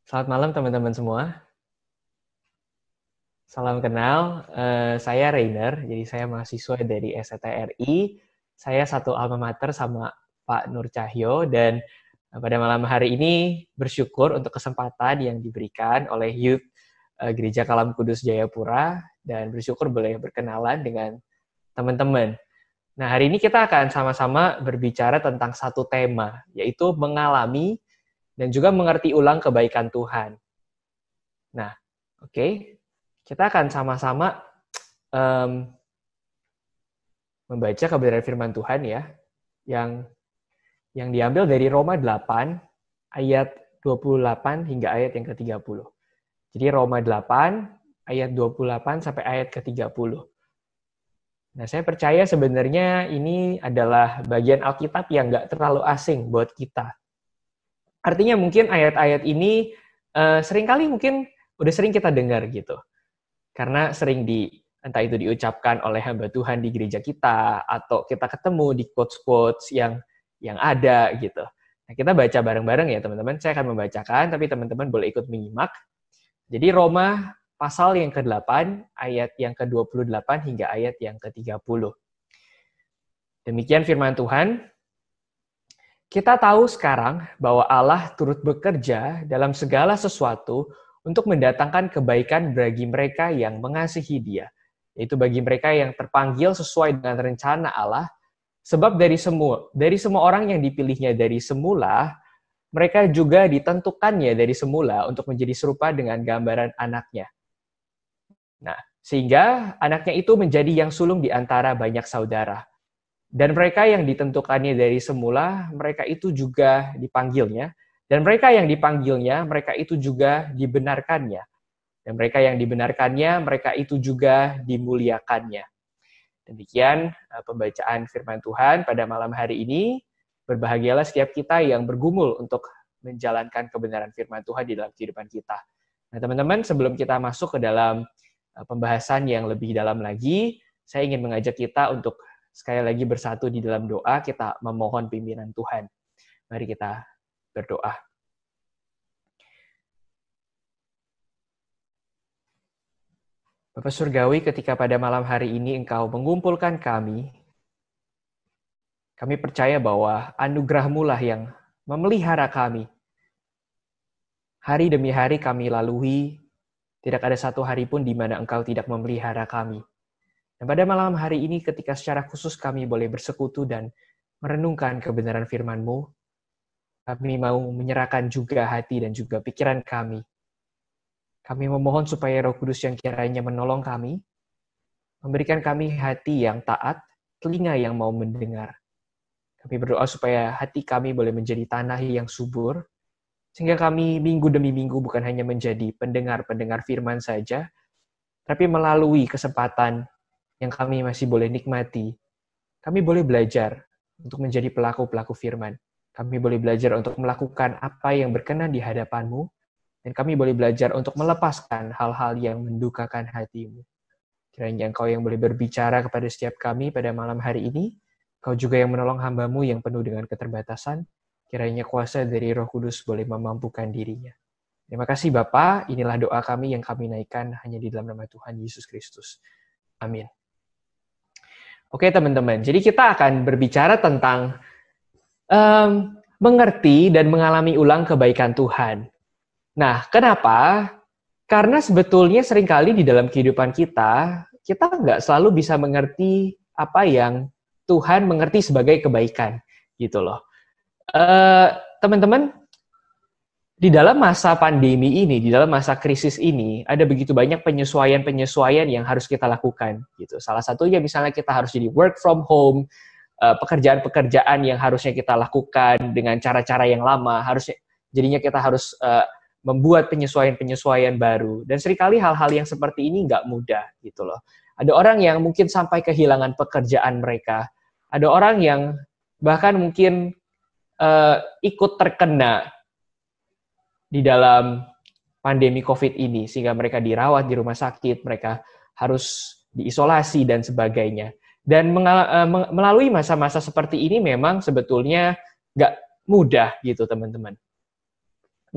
Selamat malam teman-teman semua. Salam kenal, saya Rainer, jadi saya mahasiswa dari STRI. Saya satu alma mater sama Pak Nur Cahyo, dan pada malam hari ini bersyukur untuk kesempatan yang diberikan oleh Youth Gereja Kalam Kudus Jayapura, dan bersyukur boleh berkenalan dengan teman-teman. Nah, hari ini kita akan sama-sama berbicara tentang satu tema, yaitu mengalami dan juga mengerti ulang kebaikan Tuhan. Nah, oke. Kita akan sama-sama membaca kebenaran firman Tuhan ya, yang diambil dari Roma 8 ayat 28 hingga ayat yang ke-30. Jadi Roma 8 ayat 28 sampai ayat ke-30. Nah, saya percaya sebenarnya ini adalah bagian Alkitab yang nggak terlalu asing buat kita. Artinya mungkin ayat-ayat ini seringkali mungkin udah sering kita dengar gitu. Karena sering entah itu diucapkan oleh hamba Tuhan di gereja kita, atau kita ketemu di quotes-quotes yang ada gitu. Nah, kita baca bareng-bareng ya teman-teman. Saya akan membacakan, tapi teman-teman boleh ikut menyimak. Jadi Roma pasal yang ke-8, ayat yang ke-28 hingga ayat yang ke-30. Demikian firman Tuhan. Kita tahu sekarang bahwa Allah turut bekerja dalam segala sesuatu untuk mendatangkan kebaikan bagi mereka yang mengasihi Dia, yaitu bagi mereka yang terpanggil sesuai dengan rencana Allah, sebab dari semua orang yang dipilihnya dari semula, mereka juga ditentukannya dari semula untuk menjadi serupa dengan gambaran anaknya. Nah, sehingga anaknya itu menjadi yang sulung di antara banyak saudara. Dan mereka yang ditentukannya dari semula, mereka itu juga dipanggilnya. Dan mereka yang dipanggilnya, mereka itu juga dibenarkannya. Dan mereka yang dibenarkannya, mereka itu juga dimuliakannya. Demikian pembacaan firman Tuhan pada malam hari ini. Berbahagialah setiap kita yang bergumul untuk menjalankan kebenaran firman Tuhan di dalam kehidupan kita. Nah, teman-teman, sebelum kita masuk ke dalam pembahasan yang lebih dalam lagi, saya ingin mengajak kita untuk sekali lagi bersatu di dalam doa, kita memohon pimpinan Tuhan. Mari kita berdoa. Bapa Surgawi, ketika pada malam hari ini Engkau mengumpulkan kami percaya bahwa anugerah-Mu lah yang memelihara kami. Hari demi hari kami lalui, tidak ada satu hari pun di mana Engkau tidak memelihara kami. Dan pada malam hari ini ketika secara khusus kami boleh bersekutu dan merenungkan kebenaran firman-Mu, kami mau menyerahkan juga hati dan juga pikiran kami. Kami memohon supaya Roh Kudus yang kiranya menolong kami, memberikan kami hati yang taat, telinga yang mau mendengar. Kami berdoa supaya hati kami boleh menjadi tanah yang subur, sehingga kami minggu demi minggu bukan hanya menjadi pendengar-pendengar firman saja, tapi melalui kesempatan yang kami masih boleh nikmati, kami boleh belajar untuk menjadi pelaku-pelaku firman. Kami boleh belajar untuk melakukan apa yang berkenan di hadapan-Mu, dan kami boleh belajar untuk melepaskan hal-hal yang mendukakan hati-Mu. Kiranya Engkau yang boleh berbicara kepada setiap kami pada malam hari ini, Engkau juga yang menolong hamba-Mu yang penuh dengan keterbatasan, kiranya kuasa dari Roh Kudus boleh memampukan dirinya. Terima kasih Bapa, inilah doa kami yang kami naikkan hanya di dalam nama Tuhan Yesus Kristus. Amin. Oke teman-teman, jadi kita akan berbicara tentang mengerti dan mengalami ulang kebaikan Tuhan. Nah, kenapa? Karena sebetulnya seringkali di dalam kehidupan kita nggak selalu bisa mengerti apa yang Tuhan mengerti sebagai kebaikan, gitu loh. Teman-teman, di dalam masa pandemi ini, di dalam masa krisis ini, ada begitu banyak penyesuaian-penyesuaian yang harus kita lakukan, gitu. Salah satunya misalnya kita harus jadi work from home, pekerjaan-pekerjaan yang harusnya kita lakukan dengan cara-cara yang lama, jadinya kita harus membuat penyesuaian-penyesuaian baru. Dan seringkali hal-hal yang seperti ini nggak mudah gitu loh. Ada orang yang mungkin sampai kehilangan pekerjaan mereka. Ada orang yang bahkan mungkin ikut terkena di dalam pandemi COVID ini, sehingga mereka dirawat di rumah sakit, mereka harus diisolasi dan sebagainya. Dan melalui masa-masa seperti ini memang sebetulnya nggak mudah gitu teman-teman.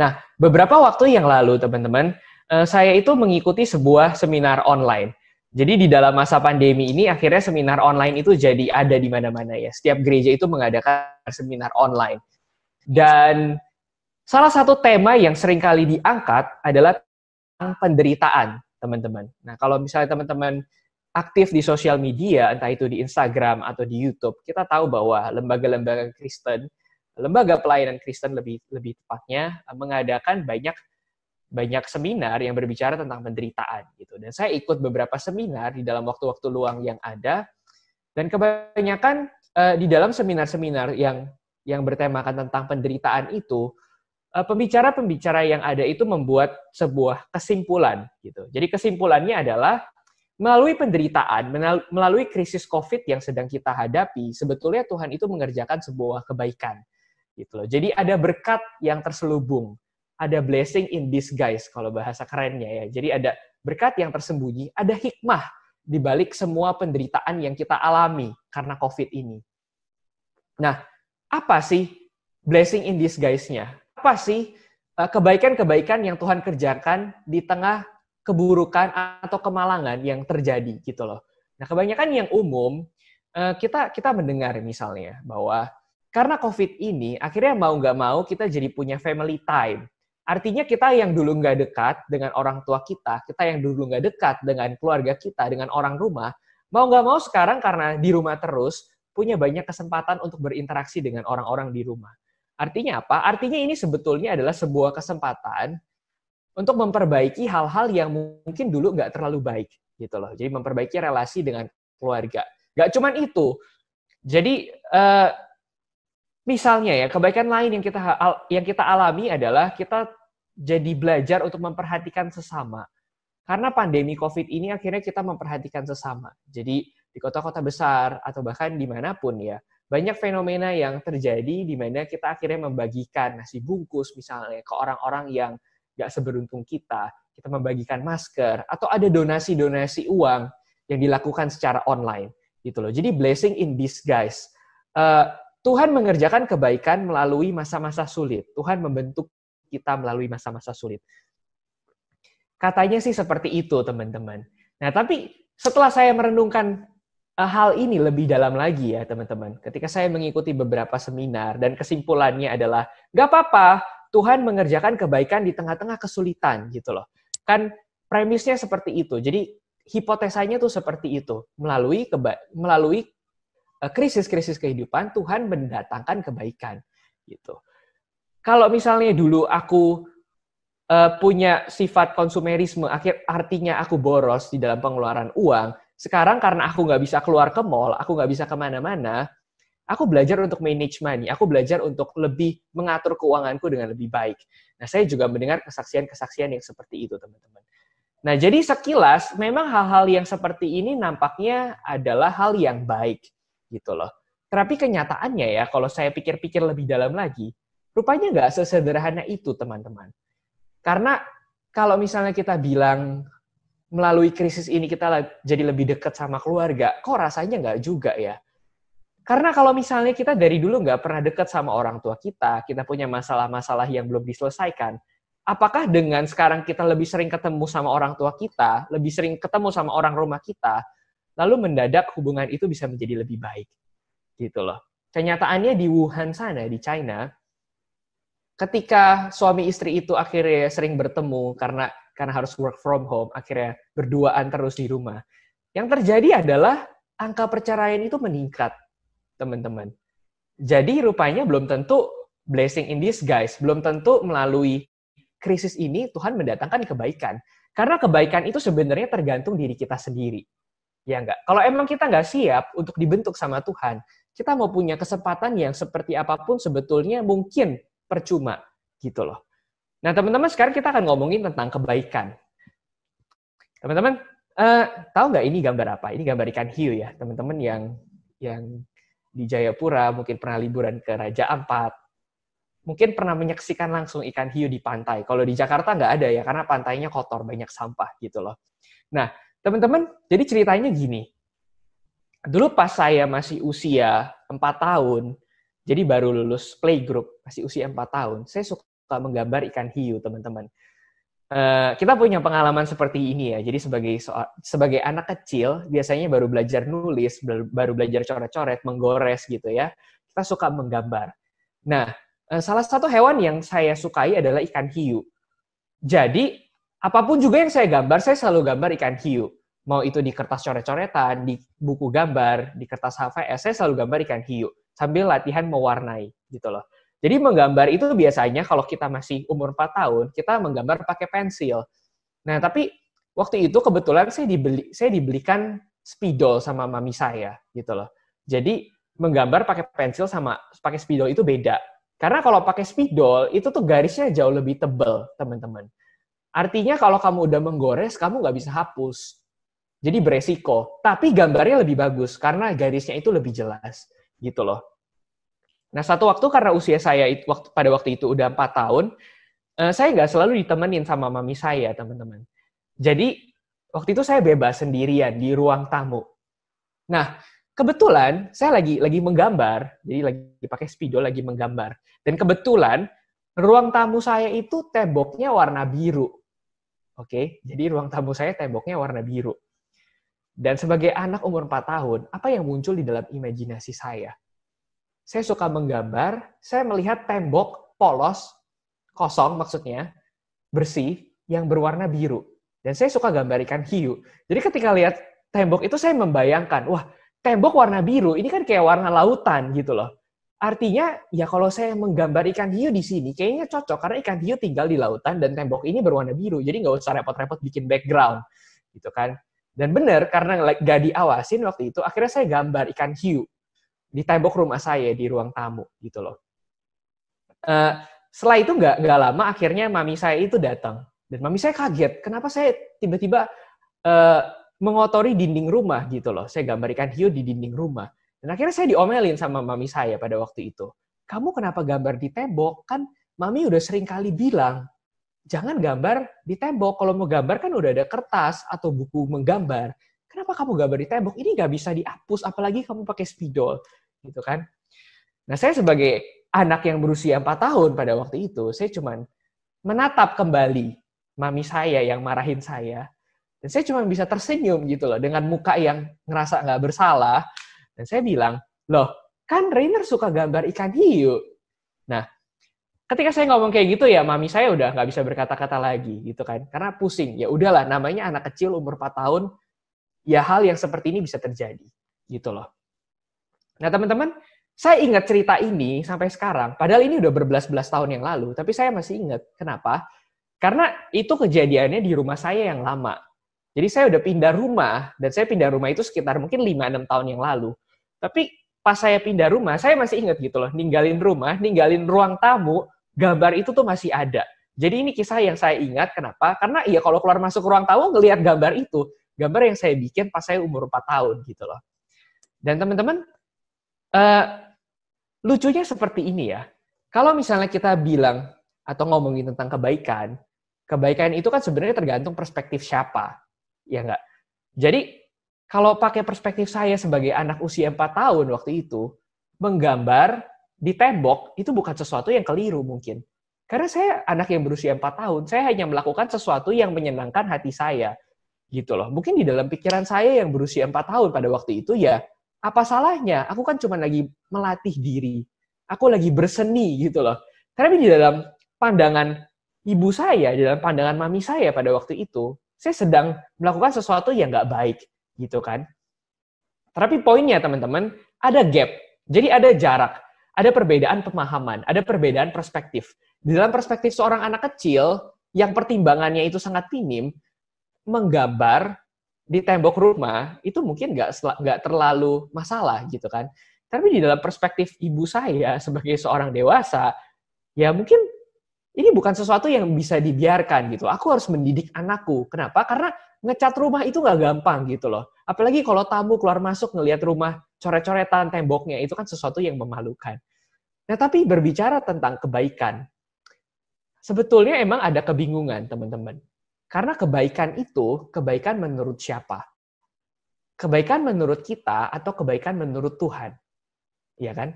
Nah, beberapa waktu yang lalu, teman-teman, saya itu mengikuti sebuah seminar online. Jadi di dalam masa pandemi ini, akhirnya seminar online itu jadi ada di mana-mana ya. Setiap gereja itu mengadakan seminar online. Dan salah satu tema yang seringkali diangkat adalah tentang penderitaan, teman-teman. Nah, kalau misalnya teman-teman aktif di sosial media, entah itu di Instagram atau di YouTube, kita tahu bahwa lembaga-lembaga Kristen, lembaga pelayanan Kristen lebih tepatnya, mengadakan banyak seminar yang berbicara tentang penderitaan gitu. Dan saya ikut beberapa seminar di dalam waktu-waktu luang yang ada, dan kebanyakan di dalam seminar-seminar yang bertemakan tentang penderitaan itu, pembicara-pembicara yang ada itu membuat sebuah kesimpulan gitu. Jadi kesimpulannya adalah melalui penderitaan, melalui krisis COVID yang sedang kita hadapi, sebetulnya Tuhan itu mengerjakan sebuah kebaikan gitu loh. Jadi ada berkat yang terselubung, ada blessing in disguise kalau bahasa kerennya ya. Jadi ada berkat yang tersembunyi, ada hikmah di balik semua penderitaan yang kita alami karena COVID ini. Nah, apa sih blessing in disguise-nya? Apa sih kebaikan-kebaikan yang Tuhan kerjakan di tengah keburukan atau kemalangan yang terjadi gitu loh. Nah, kebanyakan yang umum kita mendengar misalnya bahwa karena COVID ini akhirnya mau nggak mau kita jadi punya family time. Artinya kita yang dulu nggak dekat dengan orang tua kita yang dulu nggak dekat dengan keluarga kita, dengan orang rumah, mau nggak mau sekarang karena di rumah terus punya banyak kesempatan untuk berinteraksi dengan orang-orang di rumah. Artinya apa? Artinya ini sebetulnya adalah sebuah kesempatan untuk memperbaiki hal-hal yang mungkin dulu nggak terlalu baik gitu loh. Jadi memperbaiki relasi dengan keluarga. Nggak cuman itu. Jadi misalnya ya kebaikan lain yang kita alami adalah kita jadi belajar untuk memperhatikan sesama. Karena pandemi COVID ini akhirnya kita memperhatikan sesama. Jadi di kota-kota besar atau bahkan dimanapun ya, banyak fenomena yang terjadi di mana kita akhirnya membagikan nasi bungkus misalnya ke orang-orang yang nggak seberuntung kita membagikan masker, atau ada donasi-donasi uang yang dilakukan secara online, gitu loh. Jadi blessing in disguise. Tuhan mengerjakan kebaikan melalui masa-masa sulit. Tuhan membentuk kita melalui masa-masa sulit. Katanya sih seperti itu, teman-teman. Nah, tapi setelah saya merenungkan hal ini lebih dalam lagi ya, teman-teman. Ketika saya mengikuti beberapa seminar dan kesimpulannya adalah, nggak apa-apa, Tuhan mengerjakan kebaikan di tengah-tengah kesulitan, gitu loh. Kan premisnya seperti itu. Jadi hipotesanya tuh seperti itu. Melalui krisis-krisis kehidupan, Tuhan mendatangkan kebaikan, gitu. Kalau misalnya dulu aku punya sifat konsumerisme, artinya aku boros di dalam pengeluaran uang, sekarang karena aku nggak bisa keluar ke mall, aku nggak bisa kemana-mana, aku belajar untuk manage money, aku belajar untuk lebih mengatur keuanganku dengan lebih baik. Nah, saya juga mendengar kesaksian-kesaksian yang seperti itu, teman-teman. Nah, jadi sekilas, memang hal-hal yang seperti ini nampaknya adalah hal yang baik, gitu loh. Tapi kenyataannya ya, kalau saya pikir-pikir lebih dalam lagi, rupanya nggak sesederhana itu, teman-teman. Karena kalau misalnya kita bilang, melalui krisis ini kita jadi lebih dekat sama keluarga, kok rasanya nggak juga ya? Karena kalau misalnya kita dari dulu nggak pernah dekat sama orang tua kita punya masalah-masalah yang belum diselesaikan, apakah dengan sekarang kita lebih sering ketemu sama orang tua kita, lebih sering ketemu sama orang rumah kita, lalu mendadak hubungan itu bisa menjadi lebih baik? Gitu loh. Kenyataannya di Wuhan sana, di China, ketika suami istri itu akhirnya sering bertemu karena harus work from home, akhirnya berduaan terus di rumah, yang terjadi adalah angka perceraian itu meningkat, teman-teman. Jadi rupanya belum tentu blessing in disguise, belum tentu melalui krisis ini Tuhan mendatangkan kebaikan. Karena kebaikan itu sebenarnya tergantung diri kita sendiri. Ya enggak? Kalau emang kita nggak siap untuk dibentuk sama Tuhan, kita mau punya kesempatan yang seperti apapun sebetulnya mungkin percuma, gitu loh. Nah, teman-teman, sekarang kita akan ngomongin tentang kebaikan. Teman-teman, tahu nggak ini gambar apa? Ini gambar ikan hiu ya, teman-teman yang di Jayapura, mungkin pernah liburan ke Raja Ampat, mungkin pernah menyaksikan langsung ikan hiu di pantai. Kalau di Jakarta nggak ada ya, karena pantainya kotor, banyak sampah gitu loh. Nah, teman-teman, jadi ceritanya gini. Dulu pas saya masih usia 4 tahun, jadi baru lulus playgroup, masih usia 4 tahun, saya suka suka menggambar ikan hiu, teman-teman. Kita punya pengalaman seperti ini ya. Jadi sebagai anak kecil, biasanya baru belajar nulis, baru belajar coret-coret, menggores gitu ya. Kita suka menggambar. Nah, salah satu hewan yang saya sukai adalah ikan hiu. Jadi, apapun juga yang saya gambar, saya selalu gambar ikan hiu. Mau itu di kertas coret-coretan, di buku gambar, di kertas HVS, saya selalu gambar ikan hiu. Sambil latihan mewarnai gitu loh. Jadi menggambar itu biasanya kalau kita masih umur 4 tahun, kita menggambar pakai pensil. Nah, tapi waktu itu kebetulan saya dibelikan spidol sama mami saya gitu loh. Jadi menggambar pakai pensil sama pakai spidol itu beda. Karena kalau pakai spidol itu tuh garisnya jauh lebih tebal, teman-teman. Artinya kalau kamu udah menggores, kamu nggak bisa hapus. Jadi beresiko. Tapi gambarnya lebih bagus karena garisnya itu lebih jelas gitu loh. Nah, satu waktu karena usia saya pada waktu itu udah 4 tahun, saya nggak selalu ditemenin sama mami saya, teman-teman. Jadi, waktu itu saya bebas sendirian di ruang tamu. Nah, kebetulan saya lagi menggambar, jadi lagi pakai spidol, lagi menggambar. Dan kebetulan, ruang tamu saya itu temboknya warna biru. Oke, jadi ruang tamu saya temboknya warna biru. Dan sebagai anak umur 4 tahun, apa yang muncul di dalam imajinasi saya? Saya suka menggambar, saya melihat tembok polos, kosong maksudnya, bersih, yang berwarna biru. Dan saya suka gambar ikan hiu. Jadi ketika lihat tembok itu saya membayangkan, wah, tembok warna biru, ini kan kayak warna lautan gitu loh. Artinya, ya kalau saya menggambar ikan hiu di sini, kayaknya cocok, karena ikan hiu tinggal di lautan dan tembok ini berwarna biru, jadi nggak usah repot-repot bikin background. Gitu kan. Dan benar, karena nggak diawasin waktu itu, akhirnya saya gambar ikan hiu di tembok rumah saya di ruang tamu gitu loh. Setelah itu nggak lama akhirnya mami saya itu datang dan mami saya kaget kenapa saya tiba-tiba mengotori dinding rumah gitu loh. Saya gambar ikan hiu di dinding rumah dan akhirnya saya diomelin sama mami saya pada waktu itu. Kamu kenapa gambar di tembok? Kan mami udah sering kali bilang jangan gambar di tembok. Kalau mau gambar kan udah ada kertas atau buku menggambar. Kenapa kamu gambar di tembok? Ini nggak bisa dihapus, apalagi kamu pakai spidol, gitu kan? Nah, saya sebagai anak yang berusia 4 tahun pada waktu itu, saya cuman menatap kembali mami saya yang marahin saya, dan saya cuma bisa tersenyum gitu loh, dengan muka yang ngerasa nggak bersalah, dan saya bilang, loh, kan Rainer suka gambar ikan hiu. Nah, ketika saya ngomong kayak gitu ya, mami saya udah nggak bisa berkata-kata lagi, gitu kan, karena pusing. Ya udahlah, namanya anak kecil umur 4 tahun, ya hal yang seperti ini bisa terjadi, gitu loh. Nah, teman-teman, saya ingat cerita ini sampai sekarang, padahal ini udah berbelas-belas tahun yang lalu, tapi saya masih ingat. Kenapa? Karena itu kejadiannya di rumah saya yang lama. Jadi saya udah pindah rumah, dan saya pindah rumah itu sekitar mungkin 5-6 tahun yang lalu. Tapi pas saya pindah rumah, saya masih ingat gitu loh, ninggalin rumah, ninggalin ruang tamu, gambar itu tuh masih ada. Jadi ini kisah yang saya ingat, kenapa? Karena ya kalau keluar masuk ruang tamu, ngelihat gambar itu, gambar yang saya bikin pas saya umur 4 tahun gitu loh. Dan teman-teman, lucunya seperti ini ya. Kalau misalnya kita bilang atau ngomongin tentang kebaikan, kebaikan itu kan sebenarnya tergantung perspektif siapa. Ya enggak? Jadi, kalau pakai perspektif saya sebagai anak usia 4 tahun waktu itu, menggambar di tembok itu bukan sesuatu yang keliru mungkin. Karena saya anak yang berusia 4 tahun, saya hanya melakukan sesuatu yang menyenangkan hati saya. Gitu loh. Mungkin di dalam pikiran saya yang berusia 4 tahun pada waktu itu ya, apa salahnya? Aku kan cuma lagi melatih diri. Aku lagi berseni gitu loh. Tapi di dalam pandangan ibu saya, di dalam pandangan mami saya pada waktu itu, saya sedang melakukan sesuatu yang nggak baik gitu kan. Tapi poinnya teman-teman, ada gap. Jadi ada jarak, ada perbedaan pemahaman, ada perbedaan perspektif. Di dalam perspektif seorang anak kecil, yang pertimbangannya itu sangat minim, menggambar di tembok rumah itu mungkin nggak terlalu masalah gitu kan. Tapi di dalam perspektif ibu saya sebagai seorang dewasa, ya mungkin ini bukan sesuatu yang bisa dibiarkan gitu. Aku harus mendidik anakku. Kenapa? Karena ngecat rumah itu nggak gampang gitu loh. Apalagi kalau tamu keluar masuk ngelihat rumah coret-coretan temboknya, itu kan sesuatu yang memalukan. Nah, tapi berbicara tentang kebaikan, sebetulnya emang ada kebingungan teman-teman. Karena kebaikan itu, kebaikan menurut siapa? Kebaikan menurut kita atau kebaikan menurut Tuhan? Iya kan?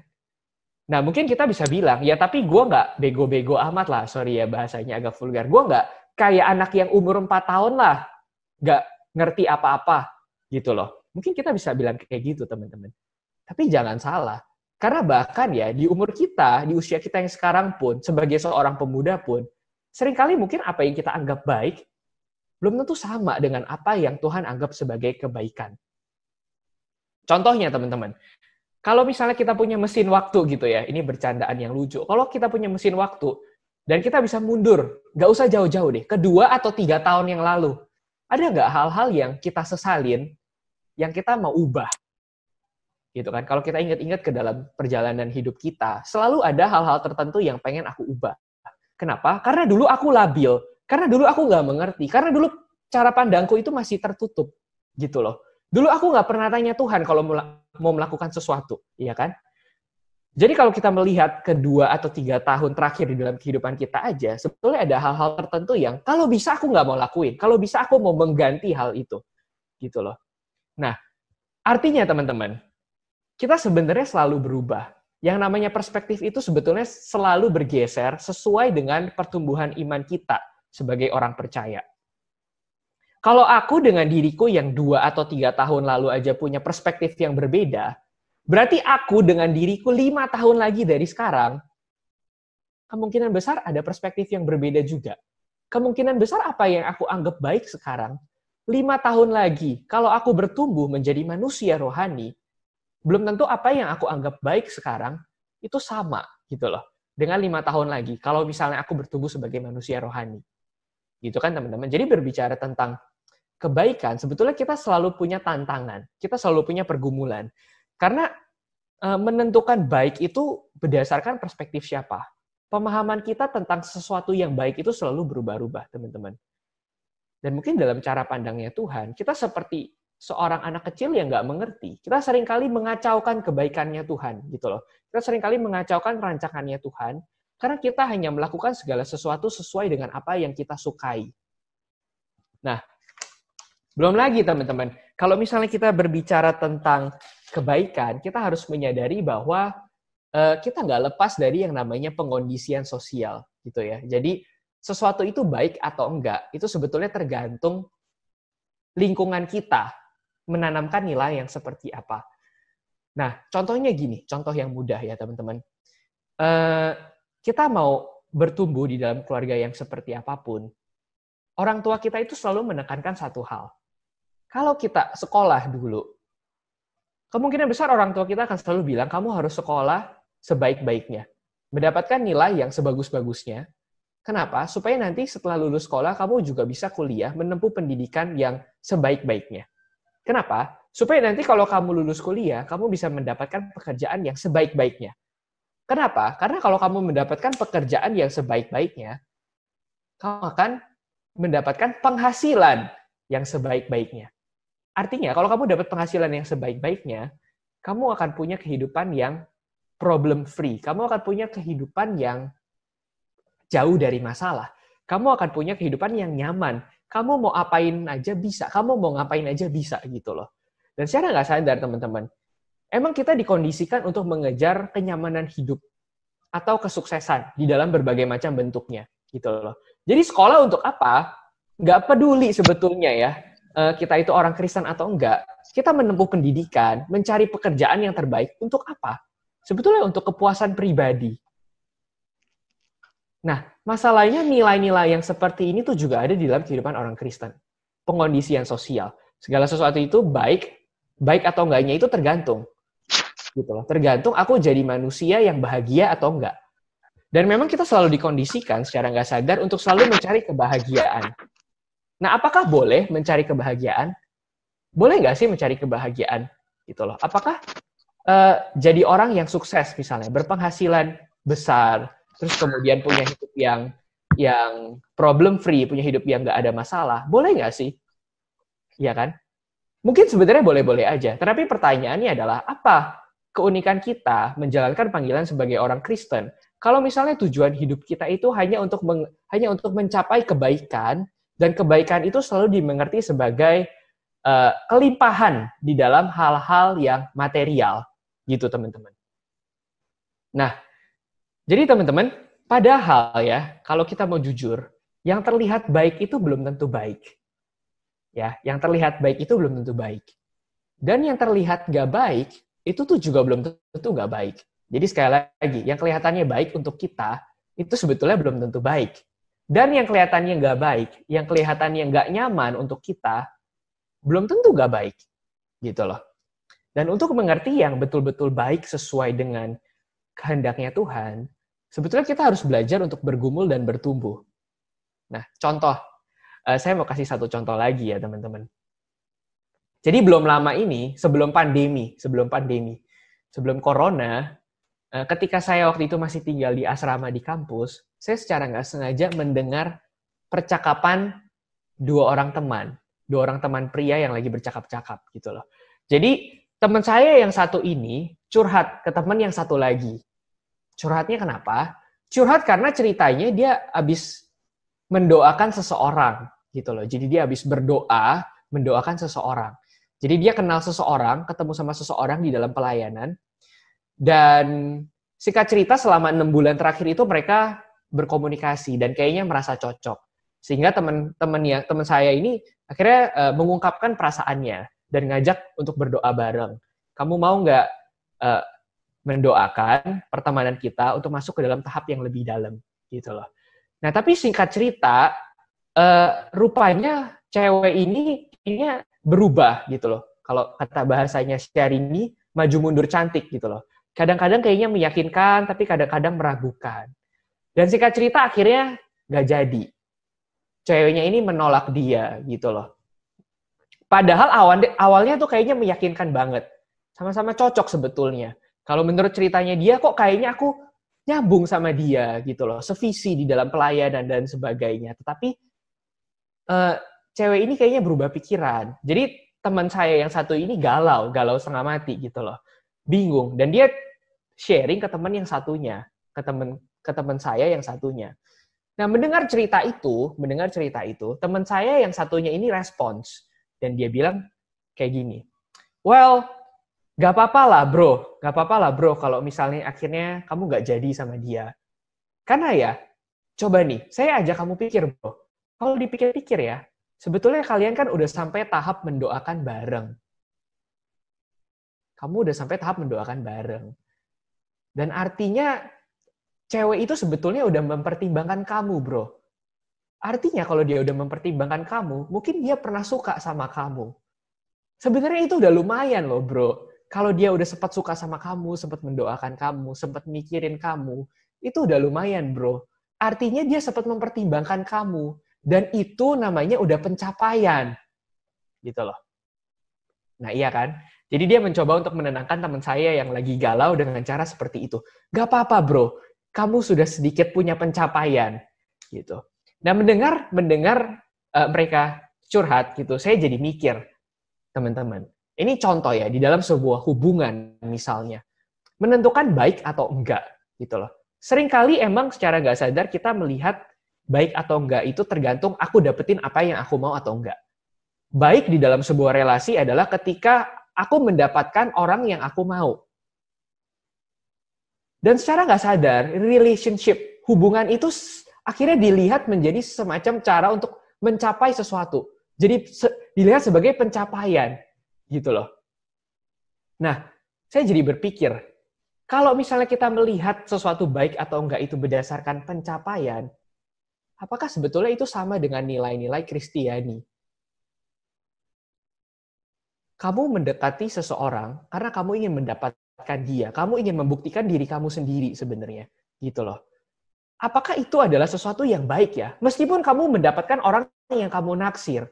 Nah, mungkin kita bisa bilang, ya tapi gue nggak bego-bego amat lah, sorry ya bahasanya agak vulgar. Gue nggak kayak anak yang umur 4 tahun lah, nggak ngerti apa-apa, gitu loh. Mungkin kita bisa bilang kayak gitu, teman-teman. Tapi jangan salah, karena bahkan ya, di umur kita, di usia kita yang sekarang pun, sebagai seorang pemuda pun, seringkali mungkin apa yang kita anggap baik, belum tentu sama dengan apa yang Tuhan anggap sebagai kebaikan. Contohnya, teman-teman, kalau misalnya kita punya mesin waktu gitu ya, ini bercandaan yang lucu. Kalau kita punya mesin waktu, dan kita bisa mundur, nggak usah jauh-jauh deh, ke 2 atau 3 tahun yang lalu. Ada nggak hal-hal yang kita sesalin, yang kita mau ubah? Gitu kan? Kalau kita ingat-ingat ke dalam perjalanan hidup kita, selalu ada hal-hal tertentu yang pengen aku ubah. Kenapa? Karena dulu aku labil, karena dulu aku nggak mengerti, karena dulu cara pandangku itu masih tertutup. Gitu loh. Dulu aku nggak pernah tanya Tuhan kalau mau melakukan sesuatu, iya kan? Jadi kalau kita melihat ke 2 atau 3 tahun terakhir di dalam kehidupan kita aja, sebetulnya ada hal-hal tertentu yang kalau bisa aku nggak mau lakuin, kalau bisa aku mau mengganti hal itu, gitu loh. Nah, artinya teman-teman, kita sebenarnya selalu berubah. Yang namanya perspektif itu sebetulnya selalu bergeser sesuai dengan pertumbuhan iman kita sebagai orang percaya. Kalau aku dengan diriku yang 2 atau 3 tahun lalu aja punya perspektif yang berbeda, berarti aku dengan diriku 5 tahun lagi dari sekarang, kemungkinan besar ada perspektif yang berbeda juga. Kemungkinan besar apa yang aku anggap baik sekarang, 5 tahun lagi, kalau aku bertumbuh menjadi manusia rohani, belum tentu apa yang aku anggap baik sekarang, itu sama gitu loh. Dengan 5 tahun lagi, kalau misalnya aku bertumbuh sebagai manusia rohani. Gitu kan teman-teman. Jadi berbicara tentang kebaikan, sebetulnya kita selalu punya tantangan, kita selalu punya pergumulan. Karena menentukan baik itu berdasarkan perspektif siapa. Pemahaman kita tentang sesuatu yang baik itu selalu berubah-ubah, teman-teman. Dan mungkin dalam cara pandangnya Tuhan, kita seperti seorang anak kecil yang nggak mengerti. Kita seringkali mengacaukan kebaikannya Tuhan, gitu loh. Kita seringkali mengacaukan rancangannya Tuhan, karena kita hanya melakukan segala sesuatu sesuai dengan apa yang kita sukai. Nah, belum lagi teman-teman, kalau misalnya kita berbicara tentang kebaikan, kita harus menyadari bahwa kita nggak lepas dari yang namanya pengondisian sosial, gitu ya. Jadi sesuatu itu baik atau enggak, itu sebetulnya tergantung lingkungan kita menanamkan nilai yang seperti apa. Nah, contohnya gini, contoh yang mudah ya teman-teman. Kita mau bertumbuh di dalam keluarga yang seperti apapun, orang tua kita itu selalu menekankan satu hal. Kalau kita sekolah dulu, kemungkinan besar orang tua kita akan selalu bilang, kamu harus sekolah sebaik-baiknya. Mendapatkan nilai yang sebagus-bagusnya. Kenapa? Supaya nanti setelah lulus sekolah, kamu juga bisa kuliah, menempuh pendidikan yang sebaik-baiknya. Kenapa? Supaya nanti kalau kamu lulus kuliah, kamu bisa mendapatkan pekerjaan yang sebaik-baiknya. Kenapa? Karena kalau kamu mendapatkan pekerjaan yang sebaik-baiknya, kamu akan mendapatkan penghasilan yang sebaik-baiknya. Artinya, kalau kamu dapat penghasilan yang sebaik-baiknya, kamu akan punya kehidupan yang problem-free. Kamu akan punya kehidupan yang jauh dari masalah. Kamu akan punya kehidupan yang nyaman. Kamu mau apain aja bisa. Kamu mau ngapain aja bisa gitu loh. Dan secara nggak sadar, teman-teman, emang kita dikondisikan untuk mengejar kenyamanan hidup atau kesuksesan di dalam berbagai macam bentuknya gitu loh. Jadi sekolah untuk apa? Nggak peduli sebetulnya ya. Kita itu orang Kristen atau enggak, kita menempuh pendidikan, mencari pekerjaan yang terbaik untuk apa? Sebetulnya untuk kepuasan pribadi. Nah, masalahnya nilai-nilai yang seperti ini tuh juga ada di dalam kehidupan orang Kristen. Pengondisian sosial. Segala sesuatu itu baik atau enggaknya itu tergantung. Gitu loh. Tergantung aku jadi manusia yang bahagia atau enggak. Dan memang kita selalu dikondisikan secara nggak sadar untuk selalu mencari kebahagiaan. Nah, apakah boleh mencari kebahagiaan? Boleh nggak sih mencari kebahagiaan? Gitu loh. Apakah jadi orang yang sukses misalnya, berpenghasilan besar, terus kemudian punya hidup yang problem free, punya hidup yang nggak ada masalah, boleh nggak sih? Iya kan? Mungkin sebenarnya boleh-boleh aja. Tetapi pertanyaannya adalah, apa keunikan kita menjalankan panggilan sebagai orang Kristen? Kalau misalnya tujuan hidup kita itu hanya untuk mencapai kebaikan, dan kebaikan itu selalu dimengerti sebagai kelimpahan di dalam hal-hal yang material, gitu teman-teman. Nah, jadi teman-teman, padahal ya, kalau kita mau jujur, yang terlihat baik itu belum tentu baik. Ya, yang terlihat baik itu belum tentu baik. Dan yang terlihat nggak baik, itu tuh juga belum tentu nggak baik. Jadi sekali lagi, yang kelihatannya baik untuk kita, itu sebetulnya belum tentu baik. Dan yang kelihatannya nggak baik, yang kelihatannya nggak nyaman untuk kita, belum tentu nggak baik. Gitu loh. Dan untuk mengerti yang betul-betul baik sesuai dengan kehendaknya Tuhan, sebetulnya kita harus belajar untuk bergumul dan bertumbuh. Nah, contoh, saya mau kasih satu contoh lagi ya teman-teman. Jadi belum lama ini, sebelum corona, ketika saya waktu itu masih tinggal di asrama di kampus, saya secara nggak sengaja mendengar percakapan dua orang teman pria yang lagi bercakap-cakap gitu loh. Jadi teman saya yang satu ini curhat ke teman yang satu lagi. Curhatnya kenapa? Curhat karena ceritanya dia habis mendoakan seseorang gitu loh. Jadi dia habis berdoa mendoakan seseorang. Jadi dia kenal seseorang, ketemu sama seseorang di dalam pelayanan, dan singkat cerita selama 6 bulan terakhir itu mereka berkomunikasi dan kayaknya merasa cocok. Sehingga teman saya ini akhirnya mengungkapkan perasaannya dan ngajak untuk berdoa bareng. Kamu mau nggak mendoakan pertemanan kita untuk masuk ke dalam tahap yang lebih dalam gitu loh. Nah tapi singkat cerita, rupanya cewek ini kayaknya berubah gitu loh. Kalau kata bahasanya Syahrini, maju mundur cantik gitu loh. Kadang-kadang kayaknya meyakinkan, tapi kadang-kadang meragukan. Dan singkat cerita akhirnya nggak jadi. Ceweknya ini menolak dia gitu loh. Padahal awalnya tuh kayaknya meyakinkan banget. Sama-sama cocok sebetulnya. Kalau menurut ceritanya dia kok kayaknya aku nyambung sama dia gitu loh. Sevisi di dalam pelayanan dan sebagainya. Tetapi cewek ini kayaknya berubah pikiran. Jadi teman saya yang satu ini galau setengah mati gitu loh. Bingung. Dan dia sharing ke teman yang satunya. Ke teman saya yang satunya. Nah, mendengar cerita itu, teman saya yang satunya ini respons. Dan dia bilang kayak gini, well, gak apa-apa lah bro, kalau misalnya akhirnya kamu gak jadi sama dia. Karena ya, coba nih, saya ajak kamu pikir bro, kalau dipikir-pikir ya, sebetulnya kalian kan udah sampai tahap mendoakan bareng. Kamu udah sampai tahap mendoakan bareng. Dan artinya, cewek itu sebetulnya udah mempertimbangkan kamu bro. Artinya kalau dia udah mempertimbangkan kamu, mungkin dia pernah suka sama kamu. Sebenarnya itu udah lumayan loh bro. Kalau dia udah sempat suka sama kamu, sempat mendoakan kamu, sempat mikirin kamu, itu udah lumayan bro. Artinya dia sempat mempertimbangkan kamu. Dan itu namanya udah pencapaian. Gitu loh. Nah iya kan? Jadi dia mencoba untuk menenangkan teman saya yang lagi galau dengan cara seperti itu. Gak apa-apa bro, kamu sudah sedikit punya pencapaian. Gitu. Nah, mendengar mereka curhat gitu, saya jadi mikir, teman-teman. Ini contoh ya, di dalam sebuah hubungan misalnya. Menentukan baik atau enggak, gitu loh. Seringkali emang secara nggak sadar kita melihat baik atau enggak itu tergantung aku dapetin apa yang aku mau atau enggak. Baik di dalam sebuah relasi adalah ketika aku mendapatkan orang yang aku mau. Dan secara nggak sadar, relationship, hubungan itu akhirnya dilihat menjadi semacam cara untuk mencapai sesuatu. Jadi dilihat sebagai pencapaian, gitu loh. Nah, saya jadi berpikir, kalau misalnya kita melihat sesuatu baik atau enggak itu berdasarkan pencapaian, apakah sebetulnya itu sama dengan nilai-nilai Kristiani? Kamu mendekati seseorang karena kamu ingin mendapatkan dia, kamu ingin membuktikan diri kamu sendiri sebenarnya, gitu loh. Apakah itu adalah sesuatu yang baik ya? Meskipun kamu mendapatkan orang yang kamu naksir,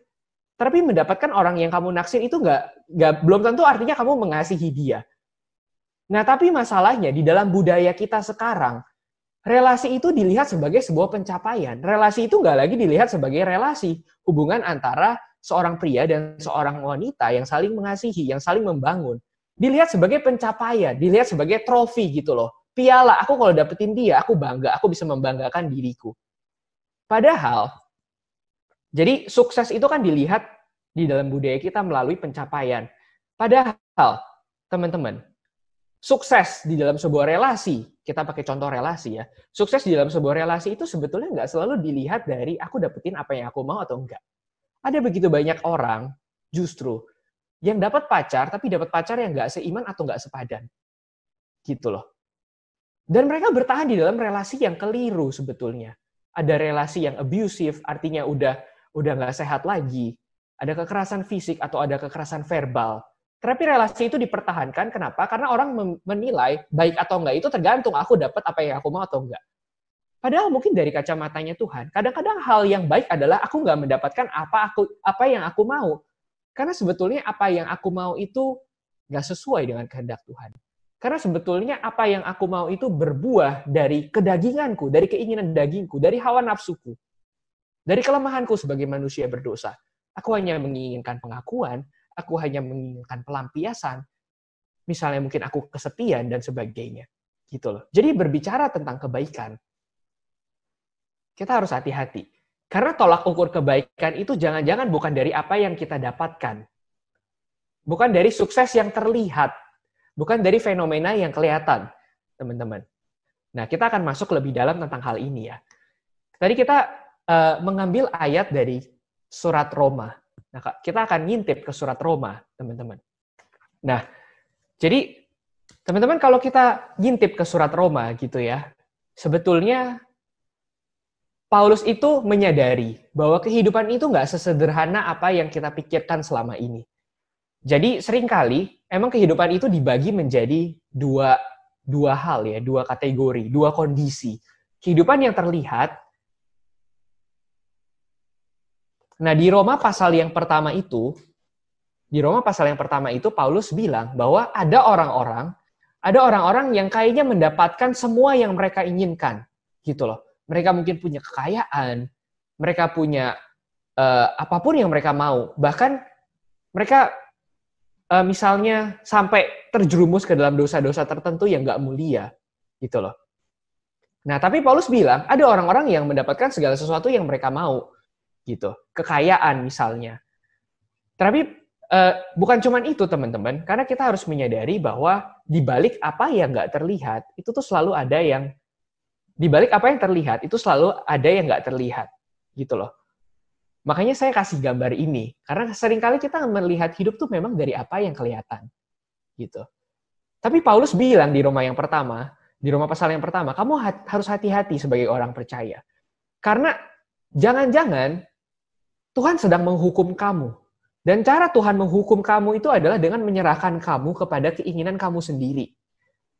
tapi mendapatkan orang yang kamu naksir itu belum tentu artinya kamu mengasihi dia. Nah, tapi masalahnya di dalam budaya kita sekarang, relasi itu dilihat sebagai sebuah pencapaian. Relasi itu nggak lagi dilihat sebagai relasi. Hubungan antara seorang pria dan seorang wanita yang saling mengasihi, yang saling membangun. Dilihat sebagai pencapaian, dilihat sebagai trofi gitu loh. Piala, aku kalau dapetin dia, aku bangga, aku bisa membanggakan diriku. Padahal, jadi sukses itu kan dilihat di dalam budaya kita melalui pencapaian. Padahal, teman-teman, sukses di dalam sebuah relasi, kita pakai contoh relasi ya, sukses di dalam sebuah relasi itu sebetulnya nggak selalu dilihat dari aku dapetin apa yang aku mau atau enggak. Ada begitu banyak orang justru yang dapat pacar, tapi dapat pacar yang nggak seiman atau nggak sepadan. Gitu loh. Dan mereka bertahan di dalam relasi yang keliru sebetulnya. Ada relasi yang abusive, artinya udah nggak sehat lagi. Ada kekerasan fisik atau ada kekerasan verbal. Tapi relasi itu dipertahankan, kenapa? Karena orang menilai baik atau enggak itu tergantung aku dapat apa yang aku mau atau enggak. Padahal mungkin dari kacamatanya Tuhan, kadang-kadang hal yang baik adalah aku nggak mendapatkan apa yang aku mau. Karena sebetulnya apa yang aku mau itu nggak sesuai dengan kehendak Tuhan. Karena sebetulnya apa yang aku mau itu berbuah dari kedaginganku, dari keinginan dagingku, dari hawa nafsuku. Dari kelemahanku sebagai manusia berdosa. Aku hanya menginginkan pengakuan, aku hanya menginginkan pelampiasan. Misalnya mungkin aku kesepian dan sebagainya. Gitu loh. Jadi berbicara tentang kebaikan, kita harus hati-hati. Karena tolak ukur kebaikan itu jangan-jangan bukan dari apa yang kita dapatkan. Bukan dari sukses yang terlihat. Bukan dari fenomena yang kelihatan, teman-teman. Nah, kita akan masuk lebih dalam tentang hal ini ya. Tadi kita mengambil ayat dari surat Roma. Nah, kita akan ngintip ke surat Roma, teman-teman. Nah, jadi teman-teman kalau kita ngintip ke surat Roma gitu ya, sebetulnya Paulus itu menyadari bahwa kehidupan itu nggak sesederhana apa yang kita pikirkan selama ini. Jadi seringkali emang kehidupan itu dibagi menjadi dua hal ya, dua kategori, dua kondisi. Kehidupan yang terlihat. Nah, di Roma pasal yang pertama itu Paulus bilang bahwa ada orang-orang yang kayaknya mendapatkan semua yang mereka inginkan, gitu loh. Mereka mungkin punya kekayaan, mereka punya apapun yang mereka mau. Bahkan mereka misalnya sampai terjerumus ke dalam dosa-dosa tertentu yang nggak mulia, gitu loh. Nah, tapi Paulus bilang ada orang-orang yang mendapatkan segala sesuatu yang mereka mau, gitu. Kekayaan misalnya. Tapi bukan cuma itu, teman-teman, karena kita harus menyadari bahwa di balik apa yang nggak terlihat itu tuh selalu ada yang nggak terlihat, gitu loh. Makanya saya kasih gambar ini, karena seringkali kita melihat hidup tuh memang dari apa yang kelihatan. Gitu. Tapi Paulus bilang di Roma pasal yang pertama, kamu harus hati-hati sebagai orang percaya. Karena jangan-jangan Tuhan sedang menghukum kamu. Dan cara Tuhan menghukum kamu itu adalah dengan menyerahkan kamu kepada keinginan kamu sendiri.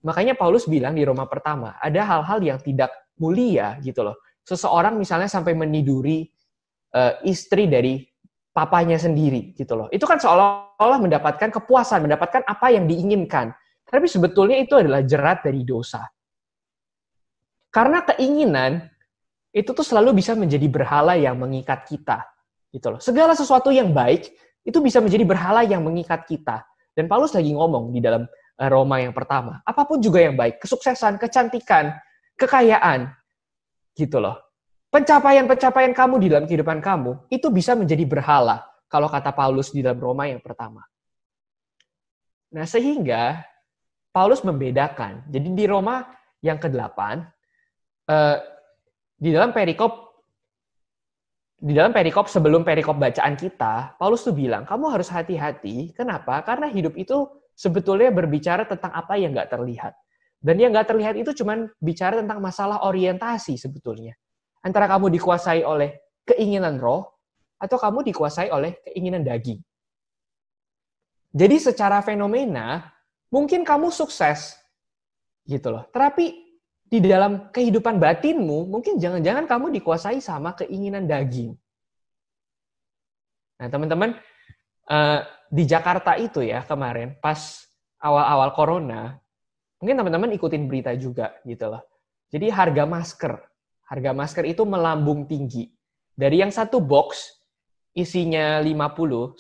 Makanya Paulus bilang di Roma pertama, ada hal-hal yang tidak mulia gitu loh. Seseorang misalnya sampai meniduri istri dari papanya sendiri gitu loh. Itu kan seolah-olah mendapatkan kepuasan, mendapatkan apa yang diinginkan. Tapi sebetulnya itu adalah jerat dari dosa. Karena keinginan itu tuh selalu bisa menjadi berhala yang mengikat kita gitu loh. Segala sesuatu yang baik itu bisa menjadi berhala yang mengikat kita. Dan Paulus lagi ngomong di dalam Roma yang pertama, apapun juga yang baik, kesuksesan, kecantikan, kekayaan gitu loh. Pencapaian-pencapaian kamu di dalam kehidupan kamu, itu bisa menjadi berhala, kalau kata Paulus di dalam Roma yang pertama. Nah, sehingga Paulus membedakan. Jadi di Roma yang ke-8, di dalam perikop sebelum perikop bacaan kita, Paulus tuh bilang, kamu harus hati-hati. Kenapa? Karena hidup itu sebetulnya berbicara tentang apa yang nggak terlihat. Dan yang nggak terlihat itu cuma bicara tentang masalah orientasi sebetulnya. Antara kamu dikuasai oleh keinginan roh, atau kamu dikuasai oleh keinginan daging. Jadi secara fenomena, mungkin kamu sukses, gitu loh. Tapi di dalam kehidupan batinmu, mungkin jangan-jangan kamu dikuasai sama keinginan daging. Nah, teman-teman, di Jakarta itu ya kemarin, pas awal-awal corona, mungkin teman-teman ikutin berita juga, gitu loh. Jadi harga masker itu melambung tinggi. Dari yang satu box isinya 50,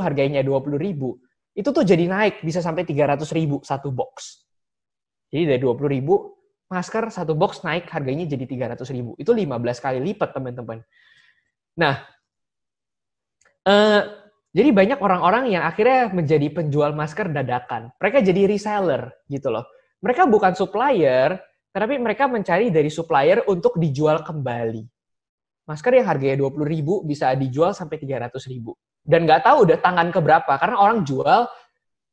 harganya 20.000, itu tuh jadi naik bisa sampai 300.000 satu box. Jadi dari 20.000 masker satu box naik harganya jadi 300.000. Itu 15 kali lipat, teman-teman. Nah, Jadi banyak orang-orang yang akhirnya menjadi penjual masker dadakan. Mereka jadi reseller gitu loh. Mereka bukan supplier, tapi mereka mencari dari supplier untuk dijual kembali. Masker yang harganya 20.000 bisa dijual sampai 300.000. Dan nggak tahu udah tangan keberapa, karena orang jual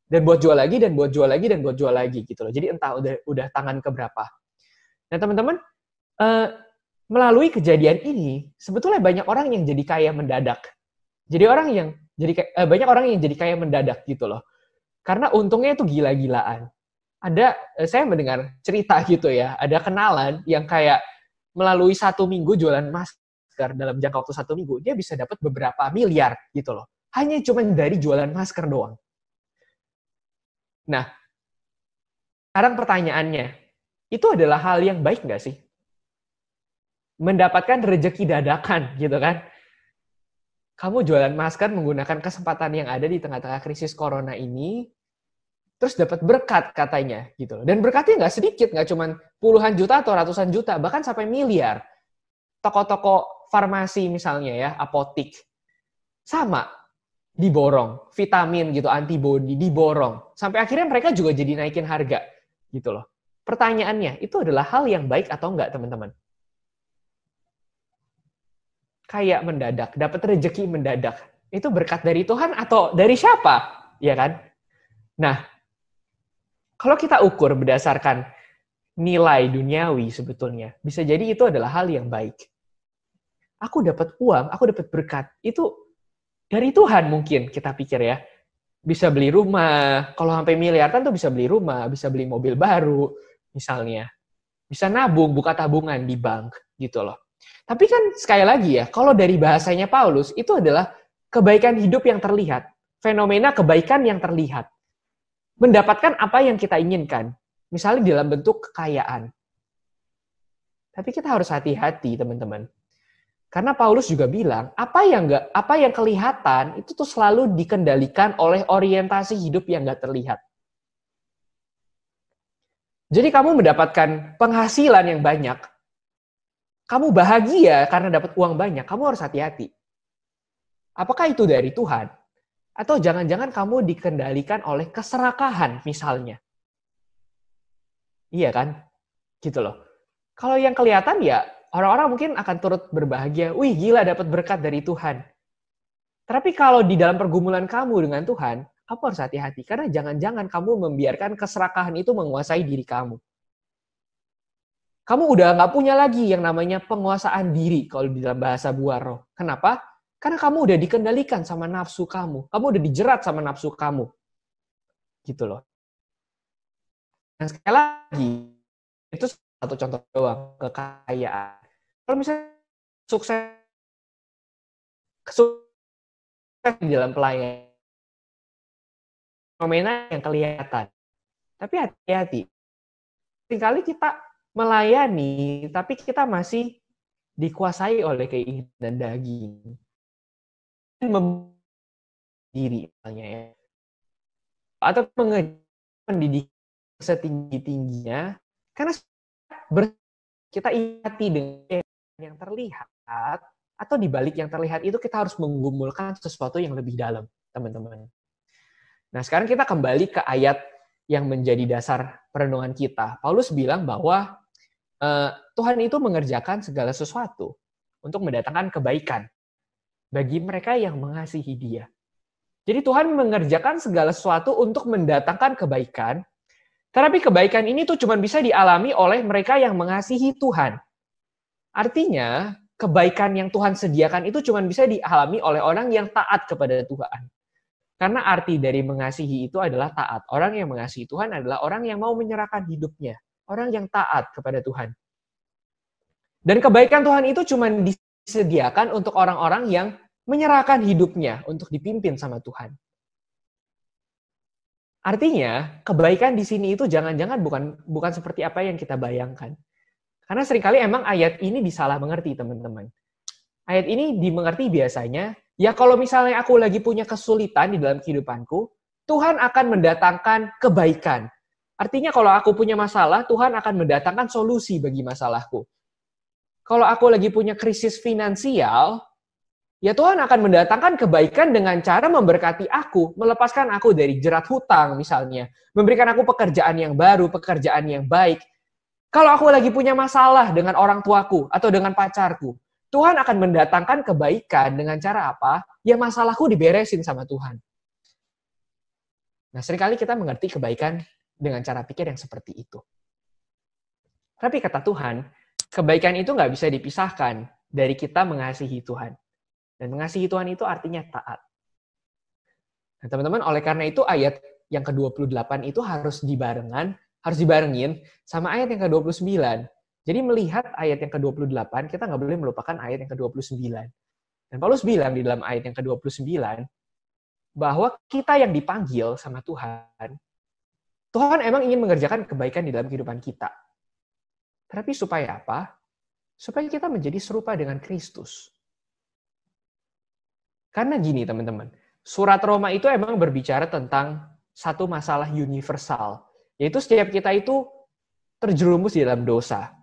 dan buat jual lagi, dan buat jual lagi, dan buat jual lagi gitu loh. Jadi entah udah tangan keberapa. Nah teman-teman, melalui kejadian ini, sebetulnya banyak orang yang jadi kaya mendadak. Jadi banyak orang yang jadi kaya mendadak gitu loh. Karena untungnya itu gila-gilaan. Saya mendengar cerita gitu ya, ada kenalan yang kayak melalui 1 minggu jualan masker dalam jangka waktu 1 minggu, dia bisa dapat beberapa miliar gitu loh. Hanya cuma dari jualan masker doang. Nah, sekarang pertanyaannya, itu adalah hal yang baik nggak sih? Mendapatkan rezeki dadakan gitu kan? Kamu jualan masker menggunakan kesempatan yang ada di tengah-tengah krisis corona ini, terus dapat berkat katanya gitu loh. Dan berkatnya nggak sedikit, nggak cuma puluhan juta atau ratusan juta, bahkan sampai miliar. Toko-toko farmasi misalnya ya, apotik, sama diborong, vitamin gitu, antibody diborong. Sampai akhirnya mereka juga jadi naikin harga gitu loh. Pertanyaannya, itu adalah hal yang baik atau enggak teman-teman? Kayak mendadak, dapat rezeki mendadak. Itu berkat dari Tuhan atau dari siapa? Ya kan? Nah, kalau kita ukur berdasarkan nilai duniawi sebetulnya, bisa jadi itu adalah hal yang baik. Aku dapat uang, aku dapat berkat. Itu dari Tuhan mungkin kita pikir ya. Bisa beli rumah, kalau sampai miliaran tuh bisa beli rumah, bisa beli mobil baru misalnya. Bisa nabung, buka tabungan di bank gitu loh. Tapi kan sekali lagi ya, kalau dari bahasanya Paulus, itu adalah kebaikan hidup yang terlihat. Fenomena kebaikan yang terlihat. Mendapatkan apa yang kita inginkan. Misalnya dalam bentuk kekayaan. Tapi kita harus hati-hati, teman-teman. Karena Paulus juga bilang, apa yang kelihatan itu tuh selalu dikendalikan oleh orientasi hidup yang nggak terlihat. Jadi kamu mendapatkan penghasilan yang banyak, kamu bahagia karena dapat uang banyak, kamu harus hati-hati. Apakah itu dari Tuhan? Atau jangan-jangan kamu dikendalikan oleh keserakahan misalnya. Iya kan? Gitu loh. Kalau yang kelihatan ya, orang-orang mungkin akan turut berbahagia. Wih gila dapat berkat dari Tuhan. Tapi kalau di dalam pergumulan kamu dengan Tuhan, kamu harus hati-hati. Karena jangan-jangan kamu membiarkan keserakahan itu menguasai diri kamu. Kamu udah nggak punya lagi yang namanya penguasaan diri kalau di dalam bahasa buah roh. Kenapa? Karena kamu udah dikendalikan sama nafsu kamu. Kamu udah dijerat sama nafsu kamu. Gitu loh. Dan sekali lagi, itu satu contoh doang, kekayaan. Kalau misalnya sukses di dalam pelayanan, fenomena yang kelihatan. Tapi hati-hati. Seringkali kita melayani, tapi kita masih dikuasai oleh keinginan daging. Diri misalnya ya. Atau mendidik setinggi-tingginya, karena kita ikuti dengan yang terlihat, atau di balik yang terlihat itu kita harus menggumulkan sesuatu yang lebih dalam, teman-teman. Nah, sekarang kita kembali ke ayat yang menjadi dasar perenungan kita. Paulus bilang bahwa Tuhan itu mengerjakan segala sesuatu untuk mendatangkan kebaikan bagi mereka yang mengasihi Dia. Jadi Tuhan mengerjakan segala sesuatu untuk mendatangkan kebaikan, tetapi kebaikan ini tuh cuma bisa dialami oleh mereka yang mengasihi Tuhan. Artinya, kebaikan yang Tuhan sediakan itu cuma bisa dialami oleh orang yang taat kepada Tuhan. Karena arti dari mengasihi itu adalah taat. Orang yang mengasihi Tuhan adalah orang yang mau menyerahkan hidupnya. Orang yang taat kepada Tuhan. Dan kebaikan Tuhan itu cuma disediakan untuk orang-orang yang menyerahkan hidupnya untuk dipimpin sama Tuhan. Artinya, kebaikan di sini itu jangan-jangan bukan seperti apa yang kita bayangkan. Karena seringkali emang ayat ini disalah mengerti, teman-teman. Ayat ini dimengerti biasanya, ya kalau misalnya aku lagi punya kesulitan di dalam kehidupanku, Tuhan akan mendatangkan kebaikan. Artinya kalau aku punya masalah, Tuhan akan mendatangkan solusi bagi masalahku. Kalau aku lagi punya krisis finansial, ya Tuhan akan mendatangkan kebaikan dengan cara memberkati aku, melepaskan aku dari jerat hutang misalnya, memberikan aku pekerjaan yang baru, pekerjaan yang baik. Kalau aku lagi punya masalah dengan orang tuaku atau dengan pacarku, Tuhan akan mendatangkan kebaikan dengan cara apa? Ya masalahku diberesin sama Tuhan. Nah, seringkali kita mengerti kebaikan dengan cara pikir yang seperti itu. Tapi kata Tuhan, kebaikan itu nggak bisa dipisahkan dari kita mengasihi Tuhan. Dan mengasihi Tuhan itu artinya taat. Nah, teman-teman, oleh karena itu ayat yang ke-28 itu harus dibarengin sama ayat yang ke-29. Jadi melihat ayat yang ke-28, kita nggak boleh melupakan ayat yang ke-29. Dan Paulus bilang di dalam ayat yang ke-29, bahwa kita yang dipanggil sama Tuhan, Tuhan emang ingin mengerjakan kebaikan di dalam kehidupan kita. Tapi supaya apa? Supaya kita menjadi serupa dengan Kristus. Karena gini teman-teman, surat Roma itu emang berbicara tentang satu masalah universal, yaitu setiap kita itu terjerumus di dalam dosa.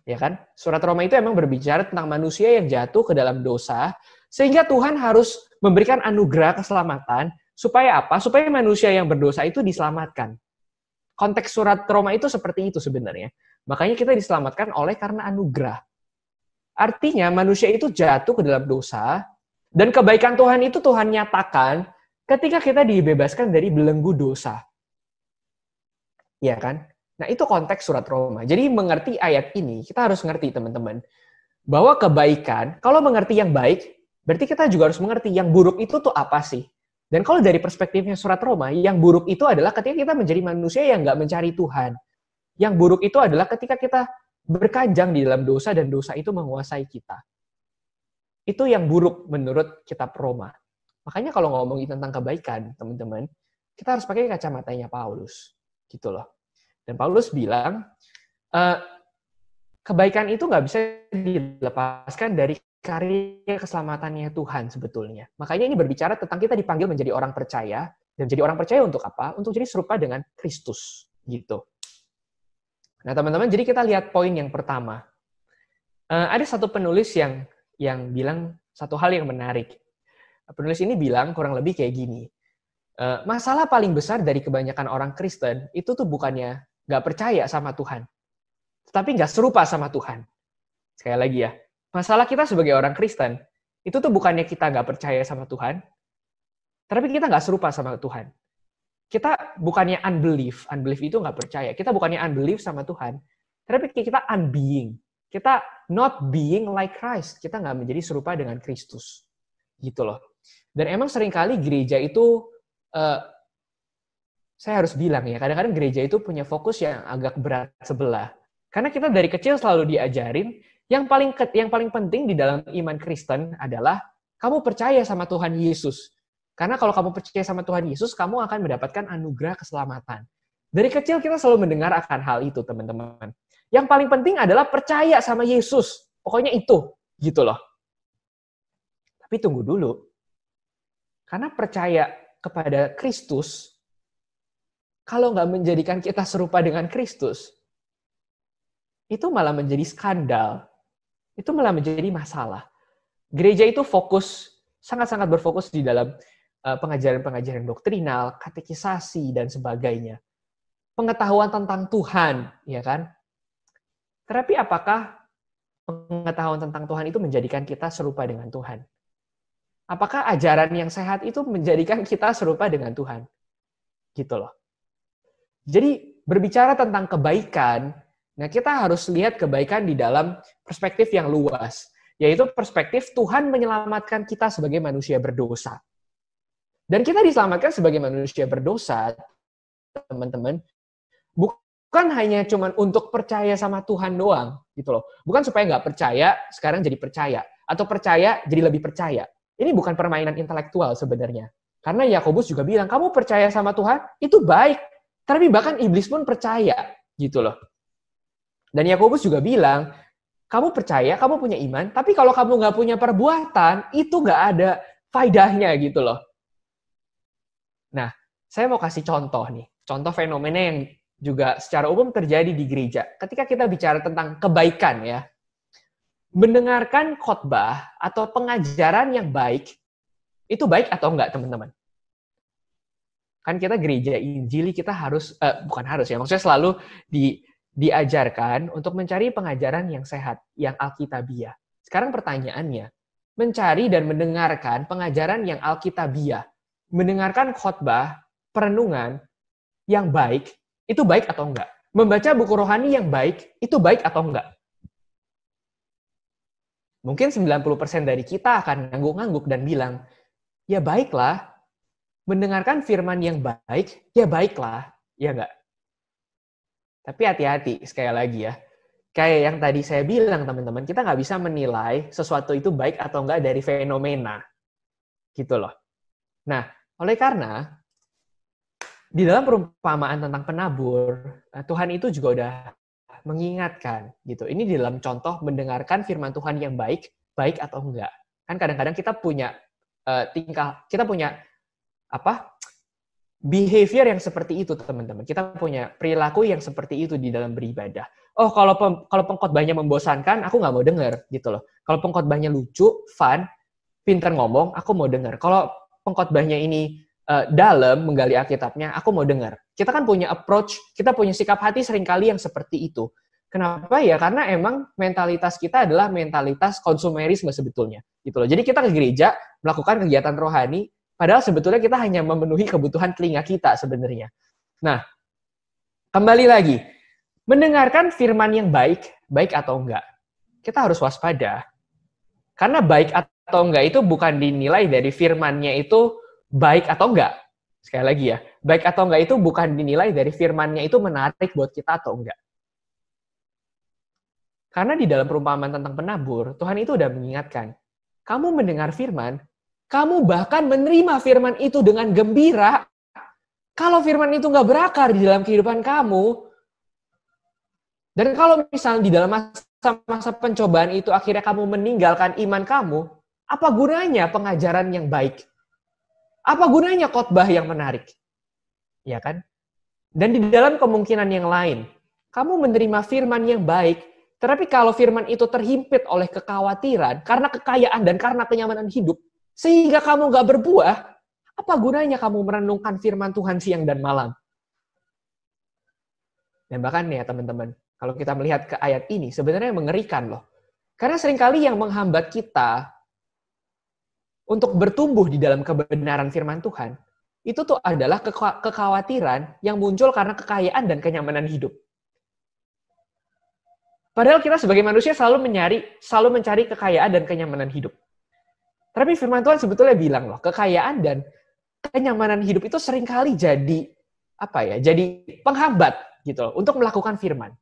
Ya kan? Surat Roma itu emang berbicara tentang manusia yang jatuh ke dalam dosa, sehingga Tuhan harus memberikan anugerah keselamatan, supaya apa? Supaya manusia yang berdosa itu diselamatkan. Konteks surat Roma itu seperti itu sebenarnya. Makanya kita diselamatkan karena anugerah. Artinya manusia itu jatuh ke dalam dosa, dan kebaikan Tuhan itu Tuhan nyatakan ketika kita dibebaskan dari belenggu dosa. Ya kan? Nah, itu konteks surat Roma. Jadi mengerti ayat ini, kita harus ngerti teman-teman, bahwa kebaikan, kalau mengerti yang baik, berarti kita juga harus mengerti yang buruk itu tuh apa sih? Dan kalau dari perspektifnya surat Roma, yang buruk itu adalah ketika kita menjadi manusia yang nggak mencari Tuhan. Yang buruk itu adalah ketika kita berkajang di dalam dosa dan dosa itu menguasai kita. Itu yang buruk menurut kitab Roma. Makanya kalau ngomongin tentang kebaikan, teman-teman, kita harus pakai kacamatanya Paulus. Gitu loh. Dan Paulus bilang, kebaikan itu nggak bisa dilepaskan dari karya keselamatannya Tuhan sebetulnya. Makanya ini berbicara tentang kita dipanggil menjadi orang percaya, dan jadi orang percaya untuk apa? Untuk jadi serupa dengan Kristus. Gitu. Nah teman-teman, jadi kita lihat poin yang pertama. Ada satu penulis yang bilang satu hal yang menarik. Penulis ini bilang kurang lebih kayak gini. Masalah paling besar dari kebanyakan orang Kristen itu tuh bukannya nggak percaya sama Tuhan, tetapi nggak serupa sama Tuhan. Sekali lagi ya, masalah kita sebagai orang Kristen itu tuh bukannya kita nggak percaya sama Tuhan, tapi kita nggak serupa sama Tuhan. Kita bukannya unbelief itu nggak percaya. Kita bukannya unbelief sama Tuhan, tapi kita unbeing. Kita not being like Christ. Kita nggak menjadi serupa dengan Kristus. Gitu loh. Dan emang seringkali gereja itu, saya harus bilang ya, kadang-kadang gereja itu punya fokus yang agak berat sebelah. Karena kita dari kecil selalu diajarin, yang paling penting di dalam iman Kristen adalah kamu percaya sama Tuhan Yesus. Karena kalau kamu percaya sama Tuhan Yesus, kamu akan mendapatkan anugerah keselamatan. Dari kecil kita selalu mendengar akan hal itu, teman-teman. Yang paling penting adalah percaya sama Yesus. Pokoknya itu, gitu loh. Tapi tunggu dulu. Karena percaya kepada Kristus, kalau nggak menjadikan kita serupa dengan Kristus, itu malah menjadi skandal. Itu malah menjadi masalah. Gereja itu sangat-sangat berfokus di dalam pengajaran-pengajaran doktrinal, katekisasi, dan sebagainya. Pengetahuan tentang Tuhan, ya kan? Tetapi apakah pengetahuan tentang Tuhan itu menjadikan kita serupa dengan Tuhan? Apakah ajaran yang sehat itu menjadikan kita serupa dengan Tuhan? Gitu loh. Jadi berbicara tentang kebaikan, nah kita harus lihat kebaikan di dalam perspektif yang luas, yaitu perspektif Tuhan menyelamatkan kita sebagai manusia berdosa. Dan kita diselamatkan sebagai manusia berdosa, teman-teman, bukan hanya cuman untuk percaya sama Tuhan doang, gitu loh. Bukan supaya nggak percaya, sekarang jadi percaya. Atau percaya, jadi lebih percaya. Ini bukan permainan intelektual sebenarnya. Karena Yakobus juga bilang, kamu percaya sama Tuhan, itu baik. Tapi bahkan iblis pun percaya, gitu loh. Dan Yakobus juga bilang, kamu percaya, kamu punya iman, tapi kalau kamu nggak punya perbuatan, itu nggak ada faedahnya, gitu loh. Nah, saya mau kasih contoh nih. Contoh fenomena yang juga secara umum terjadi di gereja. Ketika kita bicara tentang kebaikan ya. mendengarkan khotbah atau pengajaran yang baik, itu baik atau enggak, teman-teman? Kan kita gereja Injili, kita harus, bukan harus ya, maksudnya selalu diajarkan untuk mencari pengajaran yang sehat, yang alkitabiah. Sekarang pertanyaannya, mencari dan mendengarkan pengajaran yang alkitabiah, mendengarkan khotbah, perenungan yang baik, itu baik atau enggak? Membaca buku rohani yang baik, itu baik atau enggak? Mungkin 90% dari kita akan ngangguk-ngangguk dan bilang, ya baiklah. Mendengarkan firman yang baik, ya baiklah. Ya enggak? Tapi hati-hati, sekali lagi ya. Kayak yang tadi saya bilang, teman-teman, kita nggak bisa menilai sesuatu itu baik atau enggak dari fenomena. Gitu loh. Nah, oleh karena, di dalam perumpamaan tentang penabur, Tuhan itu juga udah mengingatkan gitu. Ini di dalam contoh mendengarkan firman Tuhan yang baik, baik atau enggak. Kan kadang-kadang kita punya kita punya behavior yang seperti itu, teman-teman. Kita punya perilaku yang seperti itu di dalam beribadah. Oh, kalau pengkhotbahnya membosankan, aku nggak mau dengar, gitu loh. Kalau pengkhotbahnya lucu, fun, pintar ngomong, aku mau dengar. Kalau pengkhotbahnya ini dalam, menggali Alkitabnya, aku mau dengar. Kita kan punya approach, kita punya sikap hati seringkali yang seperti itu. Kenapa ya? Karena emang mentalitas kita adalah mentalitas konsumerisme sebetulnya, gitu loh. Jadi kita ke gereja, melakukan kegiatan rohani, padahal sebetulnya kita hanya memenuhi kebutuhan telinga kita sebenarnya. Nah, kembali lagi. Mendengarkan firman yang baik, baik atau enggak? Kita harus waspada. Karena baik atau enggak itu bukan dinilai dari firmannya itu baik atau enggak. Sekali lagi ya, baik atau enggak itu bukan dinilai dari firmannya itu menarik buat kita atau enggak. Karena di dalam perumpamaan tentang penabur, Tuhan itu udah mengingatkan, kamu mendengar firman, kamu bahkan menerima firman itu dengan gembira. Kalau firman itu nggak berakar di dalam kehidupan kamu, dan kalau misalnya di dalam masa pencobaan itu akhirnya kamu meninggalkan iman kamu, apa gunanya pengajaran yang baik? Apa gunanya khotbah yang menarik? Ya kan? Dan di dalam kemungkinan yang lain, kamu menerima firman yang baik, tetapi kalau firman itu terhimpit oleh kekhawatiran, karena kekayaan dan karena kenyamanan hidup, sehingga kamu nggak berbuah, apa gunanya kamu merenungkan firman Tuhan siang dan malam? Dan bahkan ya teman-teman, kalau kita melihat ke ayat ini, sebenarnya mengerikan loh. Karena seringkali yang menghambat kita untuk bertumbuh di dalam kebenaran firman Tuhan, itu tuh adalah kekhawatiran yang muncul karena kekayaan dan kenyamanan hidup. Padahal kita sebagai manusia selalu mencari kekayaan dan kenyamanan hidup. Tapi firman Tuhan sebetulnya bilang loh, kekayaan dan kenyamanan hidup itu seringkali jadi jadi penghambat gitu loh untuk melakukan firman.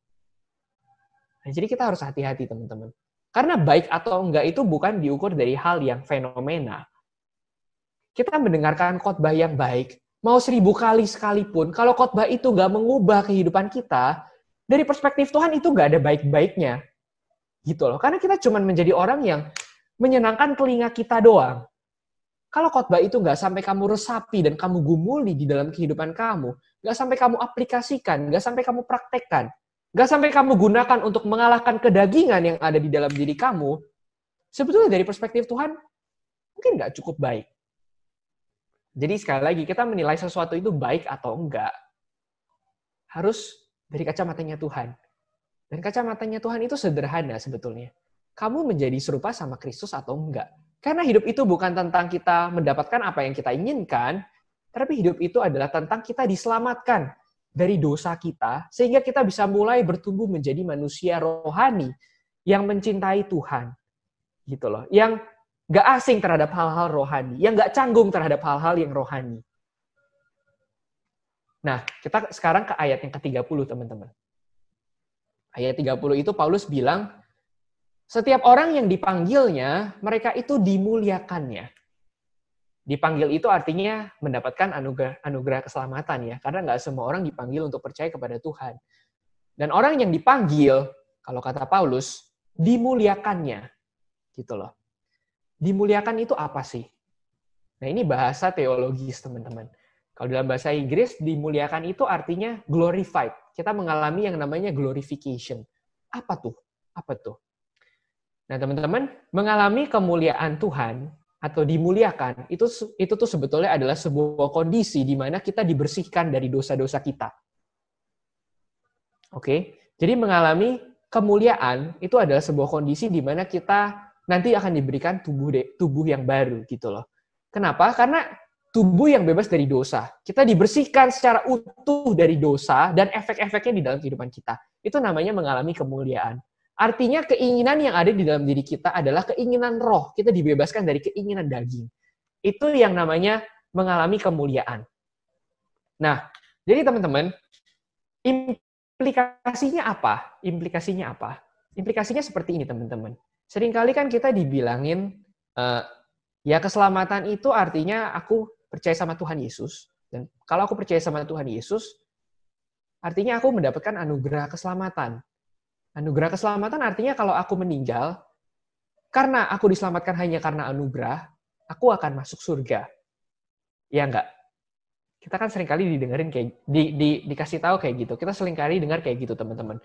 Nah, jadi kita harus hati-hati teman-teman. Karena baik atau enggak itu bukan diukur dari hal yang fenomena. Kita mendengarkan khotbah yang baik, mau 1000 kali sekalipun, kalau khotbah itu enggak mengubah kehidupan kita, dari perspektif Tuhan itu enggak ada baik-baiknya. Gitu loh. Karena kita cuma menjadi orang yang menyenangkan telinga kita doang. Kalau khotbah itu nggak sampai kamu resapi dan kamu gumuli di dalam kehidupan kamu, nggak sampai kamu aplikasikan, nggak sampai kamu praktekkan, nggak sampai kamu gunakan untuk mengalahkan kedagingan yang ada di dalam diri kamu, sebetulnya dari perspektif Tuhan, mungkin nggak cukup baik. Jadi sekali lagi, kita menilai sesuatu itu baik atau enggak, harus dari kacamatanya Tuhan. Dan kacamatanya Tuhan itu sederhana sebetulnya. Kamu menjadi serupa sama Kristus atau enggak? Karena hidup itu bukan tentang kita mendapatkan apa yang kita inginkan, tapi hidup itu adalah tentang kita diselamatkan dari dosa kita, sehingga kita bisa mulai bertumbuh menjadi manusia rohani yang mencintai Tuhan. Gitu loh. Yang gak asing terhadap hal-hal rohani, yang gak canggung terhadap hal-hal yang rohani. Nah, kita sekarang ke ayat yang ke-30, teman-teman. Ayat 30 itu Paulus bilang, setiap orang yang dipanggilnya, mereka itu dimuliakannya. Dipanggil itu artinya mendapatkan anugerah keselamatan ya, karena nggak semua orang dipanggil untuk percaya kepada Tuhan. Dan orang yang dipanggil, kalau kata Paulus, dimuliakannya. Gitu loh. Dimuliakan itu apa sih? Nah ini bahasa teologis teman-teman. Kalau dalam bahasa Inggris, dimuliakan itu artinya glorified. Kita mengalami yang namanya glorification. Apa tuh? Apa tuh? Nah, teman-teman, mengalami kemuliaan Tuhan atau dimuliakan itu tuh sebetulnya adalah sebuah kondisi di mana kita dibersihkan dari dosa-dosa kita. Oke. Jadi mengalami kemuliaan itu adalah sebuah kondisi di mana kita nanti akan diberikan tubuh yang baru gitu loh. Kenapa? Karena tubuh yang bebas dari dosa. Kita dibersihkan secara utuh dari dosa dan efek-efeknya di dalam kehidupan kita. Itu namanya mengalami kemuliaan. Artinya keinginan yang ada di dalam diri kita adalah keinginan roh. Kita dibebaskan dari keinginan daging. Itu yang namanya mengalami kemuliaan. Nah, jadi teman-teman, implikasinya apa? Implikasinya seperti ini, teman-teman. Seringkali kan kita dibilangin, ya keselamatan itu artinya aku percaya sama Tuhan Yesus. Dan kalau aku percaya sama Tuhan Yesus, artinya aku mendapatkan anugerah keselamatan. Anugerah keselamatan artinya kalau aku meninggal, karena aku diselamatkan hanya karena anugerah, aku akan masuk surga. Ya enggak? Kita kan seringkali didengerin kayak dikasih tahu kayak gitu. Kita seringkali dengar kayak gitu, teman-teman.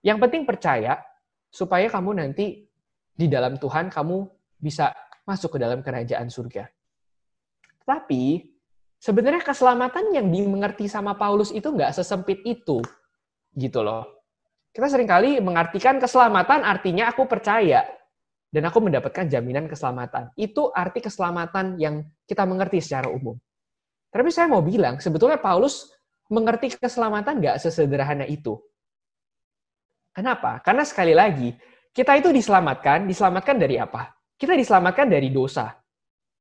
Yang penting percaya supaya kamu nanti di dalam Tuhan kamu bisa masuk ke dalam kerajaan surga. Tapi sebenarnya keselamatan yang dimengerti sama Paulus itu nggak sesempit itu, gitu loh. Kita seringkali mengartikan keselamatan artinya aku percaya dan aku mendapatkan jaminan keselamatan. Itu arti keselamatan yang kita mengerti secara umum. Tapi saya mau bilang, sebetulnya Paulus mengerti keselamatan nggak sesederhana itu. Kenapa? Karena sekali lagi, kita itu diselamatkan dari apa? Kita diselamatkan dari dosa.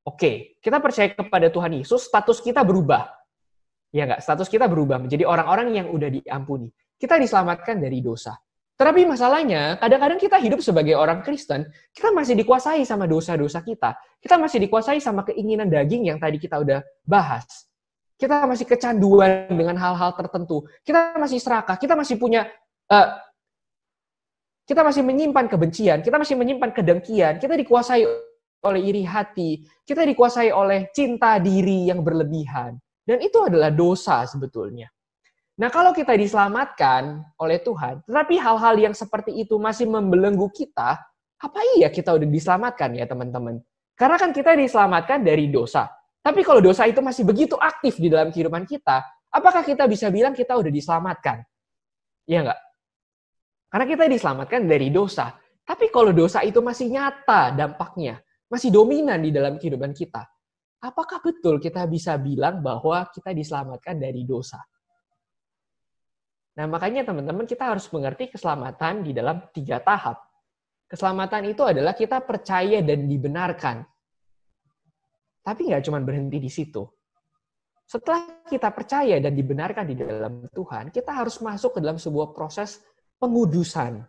Oke, kita percaya kepada Tuhan Yesus, status kita berubah. Ya nggak? Status kita berubah menjadi orang-orang yang udah diampuni. Kita diselamatkan dari dosa. Tetapi masalahnya, kadang-kadang kita hidup sebagai orang Kristen, kita masih dikuasai sama dosa-dosa kita. Kita masih dikuasai sama keinginan daging yang tadi kita udah bahas. Kita masih kecanduan dengan hal-hal tertentu. Kita masih serakah. Kita masih punya, kita masih menyimpan kebencian. Kita masih menyimpan kedengkian. Kita dikuasai oleh iri hati. Kita dikuasai oleh cinta diri yang berlebihan. Dan itu adalah dosa sebetulnya. Nah, kalau kita diselamatkan oleh Tuhan, tetapi hal-hal yang seperti itu masih membelenggu kita, apa iya kita udah diselamatkan ya teman-teman? Karena kan kita diselamatkan dari dosa. Tapi kalau dosa itu masih begitu aktif di dalam kehidupan kita, apakah kita bisa bilang kita udah diselamatkan? Iya nggak? Karena kita diselamatkan dari dosa. Tapi kalau dosa itu masih nyata dampaknya, masih dominan di dalam kehidupan kita, apakah betul kita bisa bilang bahwa kita diselamatkan dari dosa? Nah, makanya teman-teman kita harus mengerti keselamatan di dalam 3 tahap. Keselamatan itu adalah kita percaya dan dibenarkan. Tapi nggak cuma berhenti di situ. Setelah kita percaya dan dibenarkan di dalam Tuhan, kita harus masuk ke dalam sebuah proses pengudusan.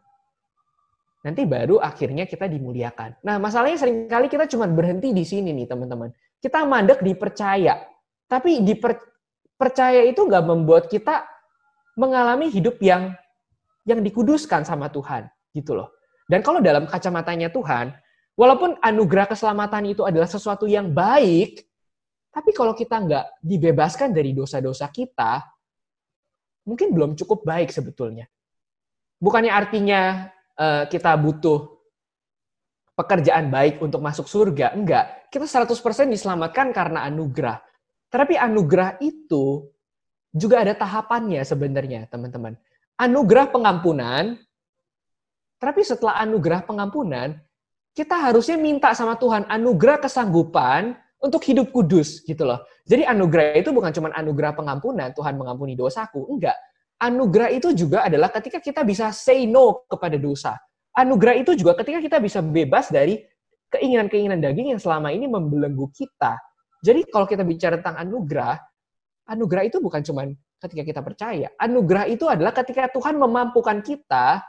Nanti baru akhirnya kita dimuliakan. Nah, masalahnya seringkali kita cuma berhenti di sini nih, teman-teman. Kita mandek dipercaya. Tapi percaya itu nggak membuat kita mengalami hidup yang dikuduskan sama Tuhan, gitu loh. Dan kalau dalam kacamatanya Tuhan, walaupun anugerah keselamatan itu adalah sesuatu yang baik, tapi kalau kita nggak dibebaskan dari dosa-dosa kita, mungkin belum cukup baik sebetulnya. Bukannya artinya kita butuh pekerjaan baik untuk masuk surga, enggak. Kita 100% diselamatkan karena anugerah. Tapi anugerah itu juga ada tahapannya sebenarnya, teman-teman. Anugerah pengampunan, tapi setelah anugerah pengampunan, kita harusnya minta sama Tuhan anugerah kesanggupan untuk hidup kudus, gitu loh. Jadi anugerah itu bukan cuma anugerah pengampunan, Tuhan mengampuni dosaku, enggak. Anugerah itu juga adalah ketika kita bisa say no kepada dosa. Anugerah itu juga ketika kita bisa bebas dari keinginan-keinginan daging yang selama ini membelenggu kita. Jadi kalau kita bicara tentang anugerah itu bukan cuma ketika kita percaya. Anugerah itu adalah ketika Tuhan memampukan kita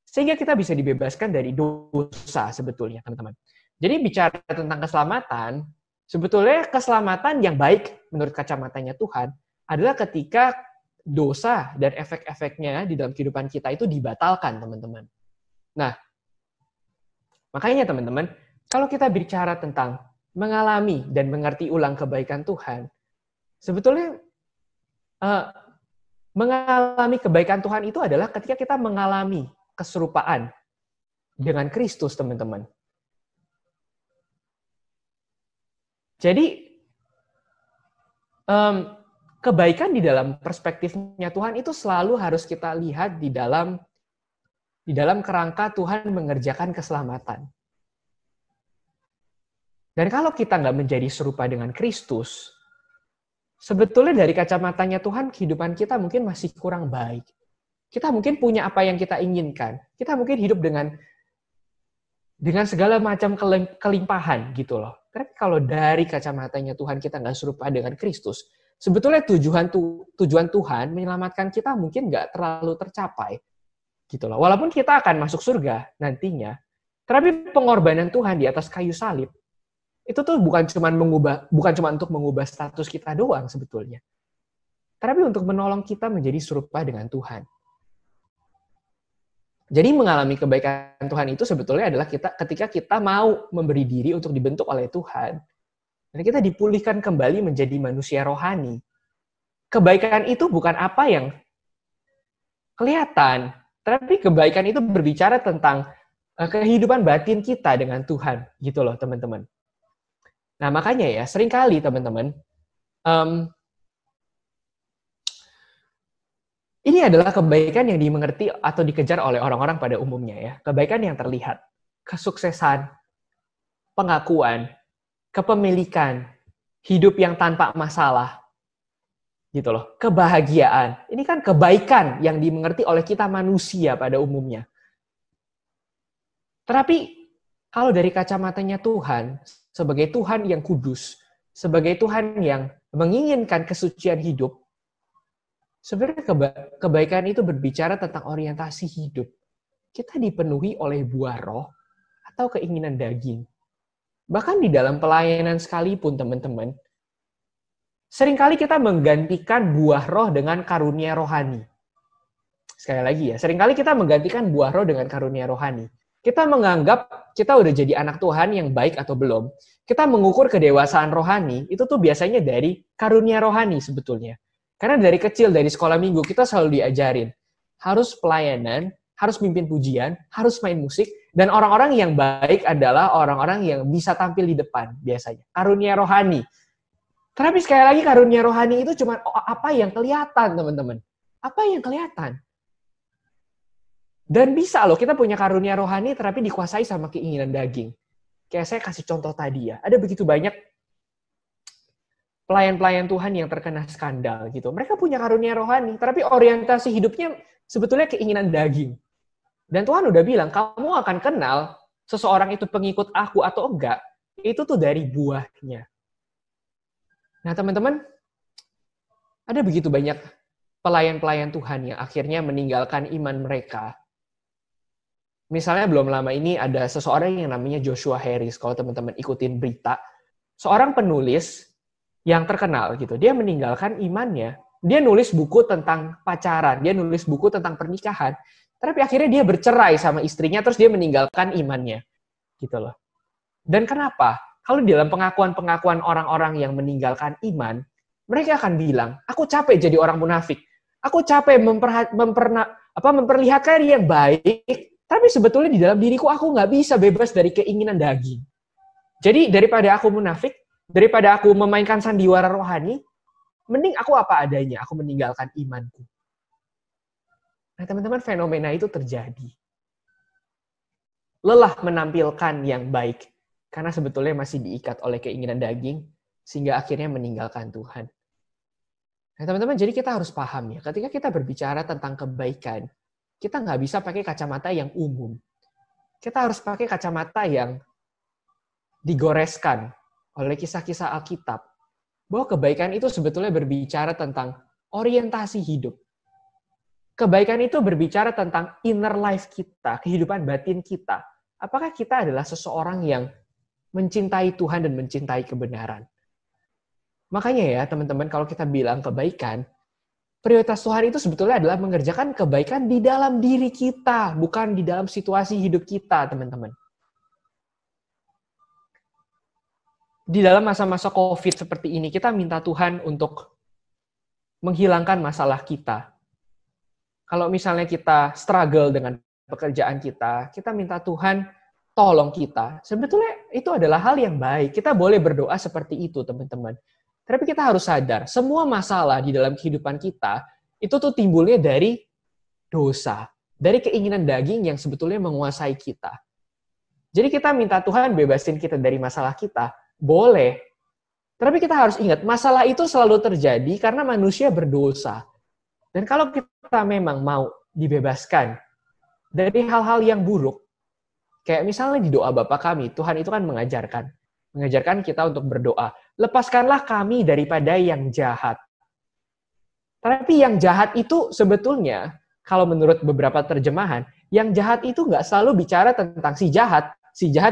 sehingga kita bisa dibebaskan dari dosa sebetulnya, teman-teman. Jadi bicara tentang keselamatan, sebetulnya keselamatan yang baik menurut kacamatanya Tuhan adalah ketika dosa dan efek-efeknya di dalam kehidupan kita itu dibatalkan, teman-teman. Nah, makanya teman-teman, kalau kita bicara tentang mengalami dan mengerti ulang kebaikan Tuhan, sebetulnya mengalami kebaikan Tuhan itu adalah ketika kita mengalami keserupaan. dengan Kristus, teman-teman. Jadi, kebaikan di dalam perspektifnya Tuhan itu selalu harus kita lihat di dalam kerangka Tuhan mengerjakan keselamatan. Dan kalau kita nggak menjadi serupa dengan Kristus, sebetulnya dari kacamatanya Tuhan, kehidupan kita mungkin masih kurang baik. Kita mungkin punya apa yang kita inginkan. Kita mungkin hidup dengan segala macam kelimpahan gitu loh. Tapi kalau dari kacamatanya Tuhan kita nggak serupa dengan Kristus, sebetulnya tujuan Tuhan menyelamatkan kita mungkin nggak terlalu tercapai. Gitu loh. Walaupun kita akan masuk surga nantinya, tapi pengorbanan Tuhan di atas kayu salib itu tuh bukan cuma untuk mengubah status kita doang sebetulnya, tapi untuk menolong kita menjadi serupa dengan Tuhan. Jadi mengalami kebaikan Tuhan itu sebetulnya adalah ketika kita mau memberi diri untuk dibentuk oleh Tuhan, dan kita dipulihkan kembali menjadi manusia rohani. Kebaikan itu bukan apa yang kelihatan, tapi kebaikan itu berbicara tentang kehidupan batin kita dengan Tuhan, gitu loh teman-teman. Nah makanya ya, seringkali teman-teman, ini adalah kebaikan yang dimengerti atau dikejar oleh orang-orang pada umumnya ya. Kebaikan yang terlihat, kesuksesan, pengakuan, kepemilikan, hidup yang tanpa masalah, gitu loh. Kebahagiaan, ini kan kebaikan yang dimengerti oleh kita manusia pada umumnya. Tetapi kalau dari kacamatanya Tuhan, sebagai Tuhan yang kudus, sebagai Tuhan yang menginginkan kesucian hidup, sebenarnya kebaikan itu berbicara tentang orientasi hidup. Kita dipenuhi oleh buah roh atau keinginan daging. Bahkan di dalam pelayanan sekalipun, teman-teman, seringkali kita menggantikan buah roh dengan karunia rohani. Sekali lagi ya, seringkali kita menggantikan buah roh dengan karunia rohani. Kita menganggap kita udah jadi anak Tuhan yang baik atau belum. Kita mengukur kedewasaan rohani, itu tuh biasanya dari karunia rohani sebetulnya. Karena dari kecil, dari sekolah minggu, kita selalu diajarin. Harus pelayanan, harus mimpin pujian, harus main musik, dan orang-orang yang baik adalah orang-orang yang bisa tampil di depan, biasanya. Karunia rohani. Tapi sekali lagi, karunia rohani itu cuma apa yang kelihatan, teman-teman. Apa yang kelihatan. Dan bisa loh, kita punya karunia rohani, tapi dikuasai sama keinginan daging. Kayak saya kasih contoh tadi ya, ada begitu banyak pelayan-pelayan Tuhan yang terkena skandal gitu. Mereka punya karunia rohani, tapi orientasi hidupnya sebetulnya keinginan daging. Dan Tuhan udah bilang, kamu akan kenal seseorang itu pengikut aku atau enggak, itu tuh dari buahnya. Nah teman-teman, ada begitu banyak pelayan-pelayan Tuhan yang akhirnya meninggalkan iman mereka. Misalnya belum lama ini ada seseorang yang namanya Joshua Harris, kalau teman-teman ikutin berita, seorang penulis yang terkenal gitu, dia meninggalkan imannya, dia nulis buku tentang pacaran, dia nulis buku tentang pernikahan, tapi akhirnya dia bercerai sama istrinya, terus dia meninggalkan imannya, gitu loh. Dan kenapa? Kalau di dalam pengakuan-pengakuan orang-orang yang meninggalkan iman, mereka akan bilang, aku capek jadi orang munafik, aku capek memperlihatkan yang baik, tapi sebetulnya di dalam diriku aku nggak bisa bebas dari keinginan daging. Jadi daripada aku munafik, daripada aku memainkan sandiwara rohani, mending aku apa adanya, aku meninggalkan imanku. Nah teman-teman, fenomena itu terjadi. Lelah menampilkan yang baik, karena sebetulnya masih diikat oleh keinginan daging, sehingga akhirnya meninggalkan Tuhan. Nah teman-teman, jadi kita harus paham ya, ketika kita berbicara tentang kebaikan, kita nggak bisa pakai kacamata yang umum. Kita harus pakai kacamata yang digoreskan oleh kisah-kisah Alkitab. Bahwa kebaikan itu sebetulnya berbicara tentang orientasi hidup. Kebaikan itu berbicara tentang inner life kita, kehidupan batin kita. Apakah kita adalah seseorang yang mencintai Tuhan dan mencintai kebenaran? Makanya ya teman-teman, kalau kita bilang kebaikan, prioritas Tuhan itu sebetulnya adalah mengerjakan kebaikan di dalam diri kita, bukan di dalam situasi hidup kita, teman-teman. Di dalam masa-masa COVID seperti ini, kita minta Tuhan untuk menghilangkan masalah kita. Kalau misalnya kita struggle dengan pekerjaan kita minta Tuhan tolong kita. Sebetulnya itu adalah hal yang baik. Kita boleh berdoa seperti itu, teman-teman. Tapi kita harus sadar, semua masalah di dalam kehidupan kita, itu tuh timbulnya dari dosa. Dari keinginan daging yang sebetulnya menguasai kita. Jadi kita minta Tuhan bebasin kita dari masalah kita, boleh. Tapi kita harus ingat, masalah itu selalu terjadi karena manusia berdosa. Dan kalau kita memang mau dibebaskan dari hal-hal yang buruk, kayak misalnya di doa Bapa kami, Tuhan itu kan mengajarkan kita untuk berdoa, lepaskanlah kami daripada yang jahat. Tapi yang jahat itu sebetulnya, kalau menurut beberapa terjemahan, yang jahat itu nggak selalu bicara tentang si jahat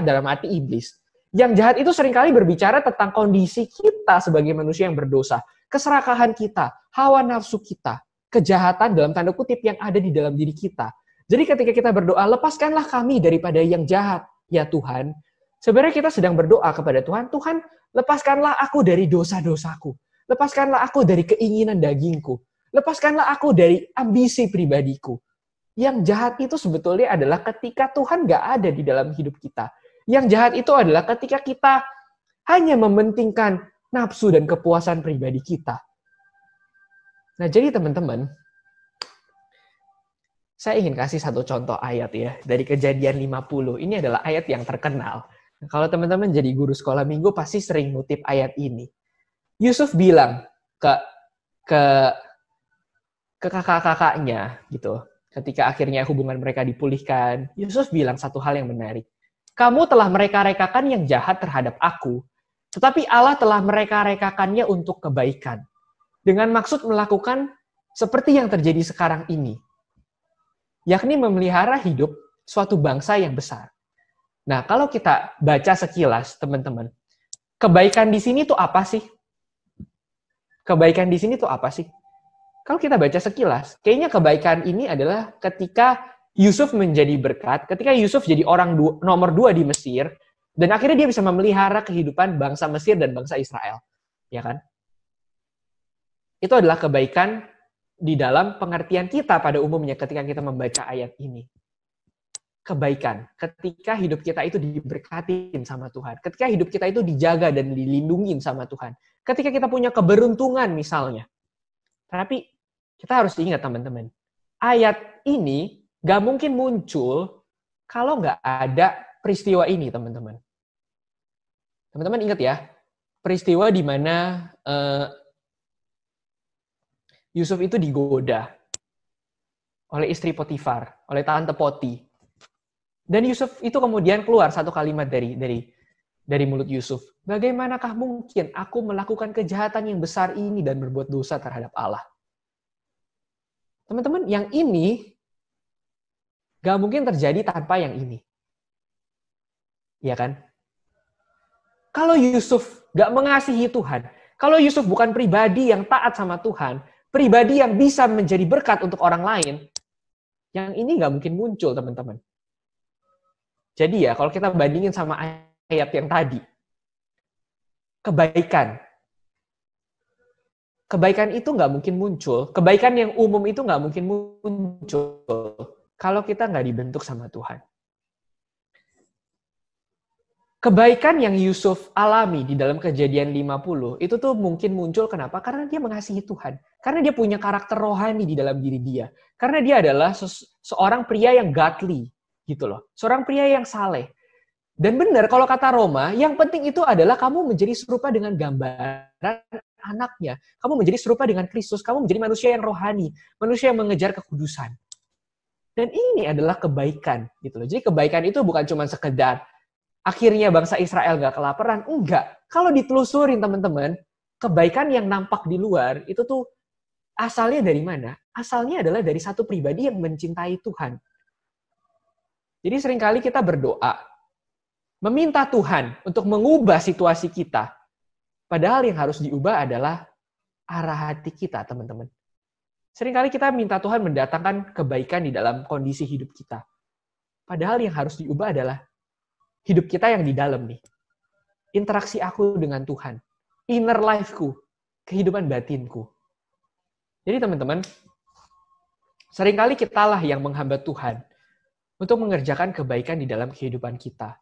dalam arti iblis. Yang jahat itu seringkali berbicara tentang kondisi kita sebagai manusia yang berdosa, keserakahan kita, hawa nafsu kita, kejahatan dalam tanda kutip yang ada di dalam diri kita. Jadi ketika kita berdoa, lepaskanlah kami daripada yang jahat, ya Tuhan. Sebenarnya kita sedang berdoa kepada Tuhan, Tuhan lepaskanlah aku dari dosa-dosaku. Lepaskanlah aku dari keinginan dagingku. Lepaskanlah aku dari ambisi pribadiku. Yang jahat itu sebetulnya adalah ketika Tuhan nggak ada di dalam hidup kita. Yang jahat itu adalah ketika kita hanya mementingkan nafsu dan kepuasan pribadi kita. Nah, jadi teman-teman, saya ingin kasih satu contoh ayat ya, dari Kejadian 50. Ini adalah ayat yang terkenal. Kalau teman-teman jadi guru sekolah minggu, pasti sering ngutip ayat ini. Yusuf bilang ke kakak-kakaknya, gitu. Ketika akhirnya hubungan mereka dipulihkan, Yusuf bilang satu hal yang menarik. Kamu telah mereka-rekakan yang jahat terhadap aku, tetapi Allah telah mereka-rekakannya untuk kebaikan. Dengan maksud melakukan seperti yang terjadi sekarang ini. Yakni memelihara hidup suatu bangsa yang besar. Nah, kalau kita baca sekilas, teman-teman, kebaikan di sini tuh apa sih? Kebaikan di sini tuh apa sih? Kalau kita baca sekilas, kayaknya kebaikan ini adalah ketika Yusuf menjadi berkat, ketika Yusuf jadi orang nomor 2 di Mesir, dan akhirnya dia bisa memelihara kehidupan bangsa Mesir dan bangsa Israel. Ya kan? Itu adalah kebaikan di dalam pengertian kita pada umumnya ketika kita membaca ayat ini. Kebaikan. Ketika hidup kita itu diberkatin sama Tuhan. Ketika hidup kita itu dijaga dan dilindungin sama Tuhan. Ketika kita punya keberuntungan misalnya. Tapi kita harus ingat teman-teman. Ayat ini gak mungkin muncul kalau gak ada peristiwa ini teman-teman. Teman-teman ingat ya. Peristiwa di mana Yusuf itu digoda oleh istri Potifar, oleh tante Poti. Dan Yusuf itu kemudian keluar satu kalimat dari mulut Yusuf. Bagaimanakah mungkin aku melakukan kejahatan yang besar ini dan berbuat dosa terhadap Allah? Teman-teman, yang ini gak mungkin terjadi tanpa yang ini. Iya kan? Kalau Yusuf gak mengasihi Tuhan, kalau Yusuf bukan pribadi yang taat sama Tuhan, pribadi yang bisa menjadi berkat untuk orang lain, yang ini nggak mungkin muncul, teman-teman. Jadi ya, kalau kita bandingin sama ayat yang tadi, kebaikan itu nggak mungkin muncul, kebaikan yang umum itu nggak mungkin muncul kalau kita nggak dibentuk sama Tuhan. Kebaikan yang Yusuf alami di dalam Kejadian 50, itu tuh mungkin muncul kenapa? Karena dia mengasihi Tuhan. Karena dia punya karakter rohani di dalam diri dia. Karena dia adalah seorang pria yang godly, gitu loh. Seorang pria yang saleh. Dan benar, kalau kata Roma, yang penting itu adalah kamu menjadi serupa dengan gambaran anaknya. Kamu menjadi serupa dengan Kristus. Kamu menjadi manusia yang rohani. Manusia yang mengejar kekudusan. Dan ini adalah kebaikan, gitu loh. Jadi kebaikan itu bukan cuma sekedar akhirnya bangsa Israel nggak kelaparan. Enggak. Kalau ditelusurin teman-teman, kebaikan yang nampak di luar itu tuh asalnya dari mana? Asalnya adalah dari satu pribadi yang mencintai Tuhan. Jadi seringkali kita berdoa, meminta Tuhan untuk mengubah situasi kita. Padahal yang harus diubah adalah arah hati kita, teman-teman. Seringkali kita minta Tuhan mendatangkan kebaikan di dalam kondisi hidup kita. Padahal yang harus diubah adalah hidup kita yang di dalam nih. Interaksi aku dengan Tuhan. Inner life-ku. Kehidupan batinku. Jadi teman-teman, seringkali kitalah yang menghambat Tuhan. untuk mengerjakan kebaikan di dalam kehidupan kita.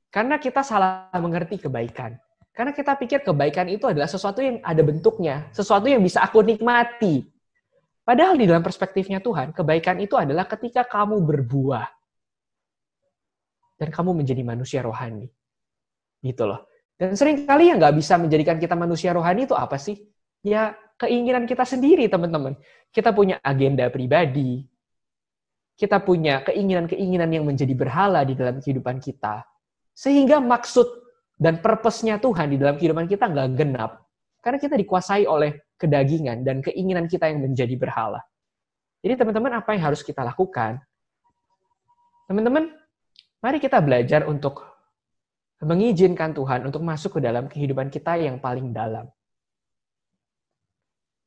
Karena kita salah mengerti kebaikan. Karena kita pikir kebaikan itu adalah sesuatu yang ada bentuknya, sesuatu yang bisa aku nikmati. Padahal di dalam perspektifnya Tuhan, kebaikan itu adalah ketika kamu berbuah dan kamu menjadi manusia rohani. Gitu loh. Dan seringkali yang nggak bisa menjadikan kita manusia rohani itu apa sih? Ya keinginan kita sendiri, teman-teman. Kita punya agenda pribadi. Kita punya keinginan-keinginan yang menjadi berhala di dalam kehidupan kita. Sehingga maksud dan purpose-nya Tuhan di dalam kehidupan kita nggak genap. Karena kita dikuasai oleh kedagingan dan keinginan kita yang menjadi berhala. Jadi teman-teman, apa yang harus kita lakukan? Teman-teman, mari kita belajar untuk mengizinkan Tuhan untuk masuk ke dalam kehidupan kita yang paling dalam.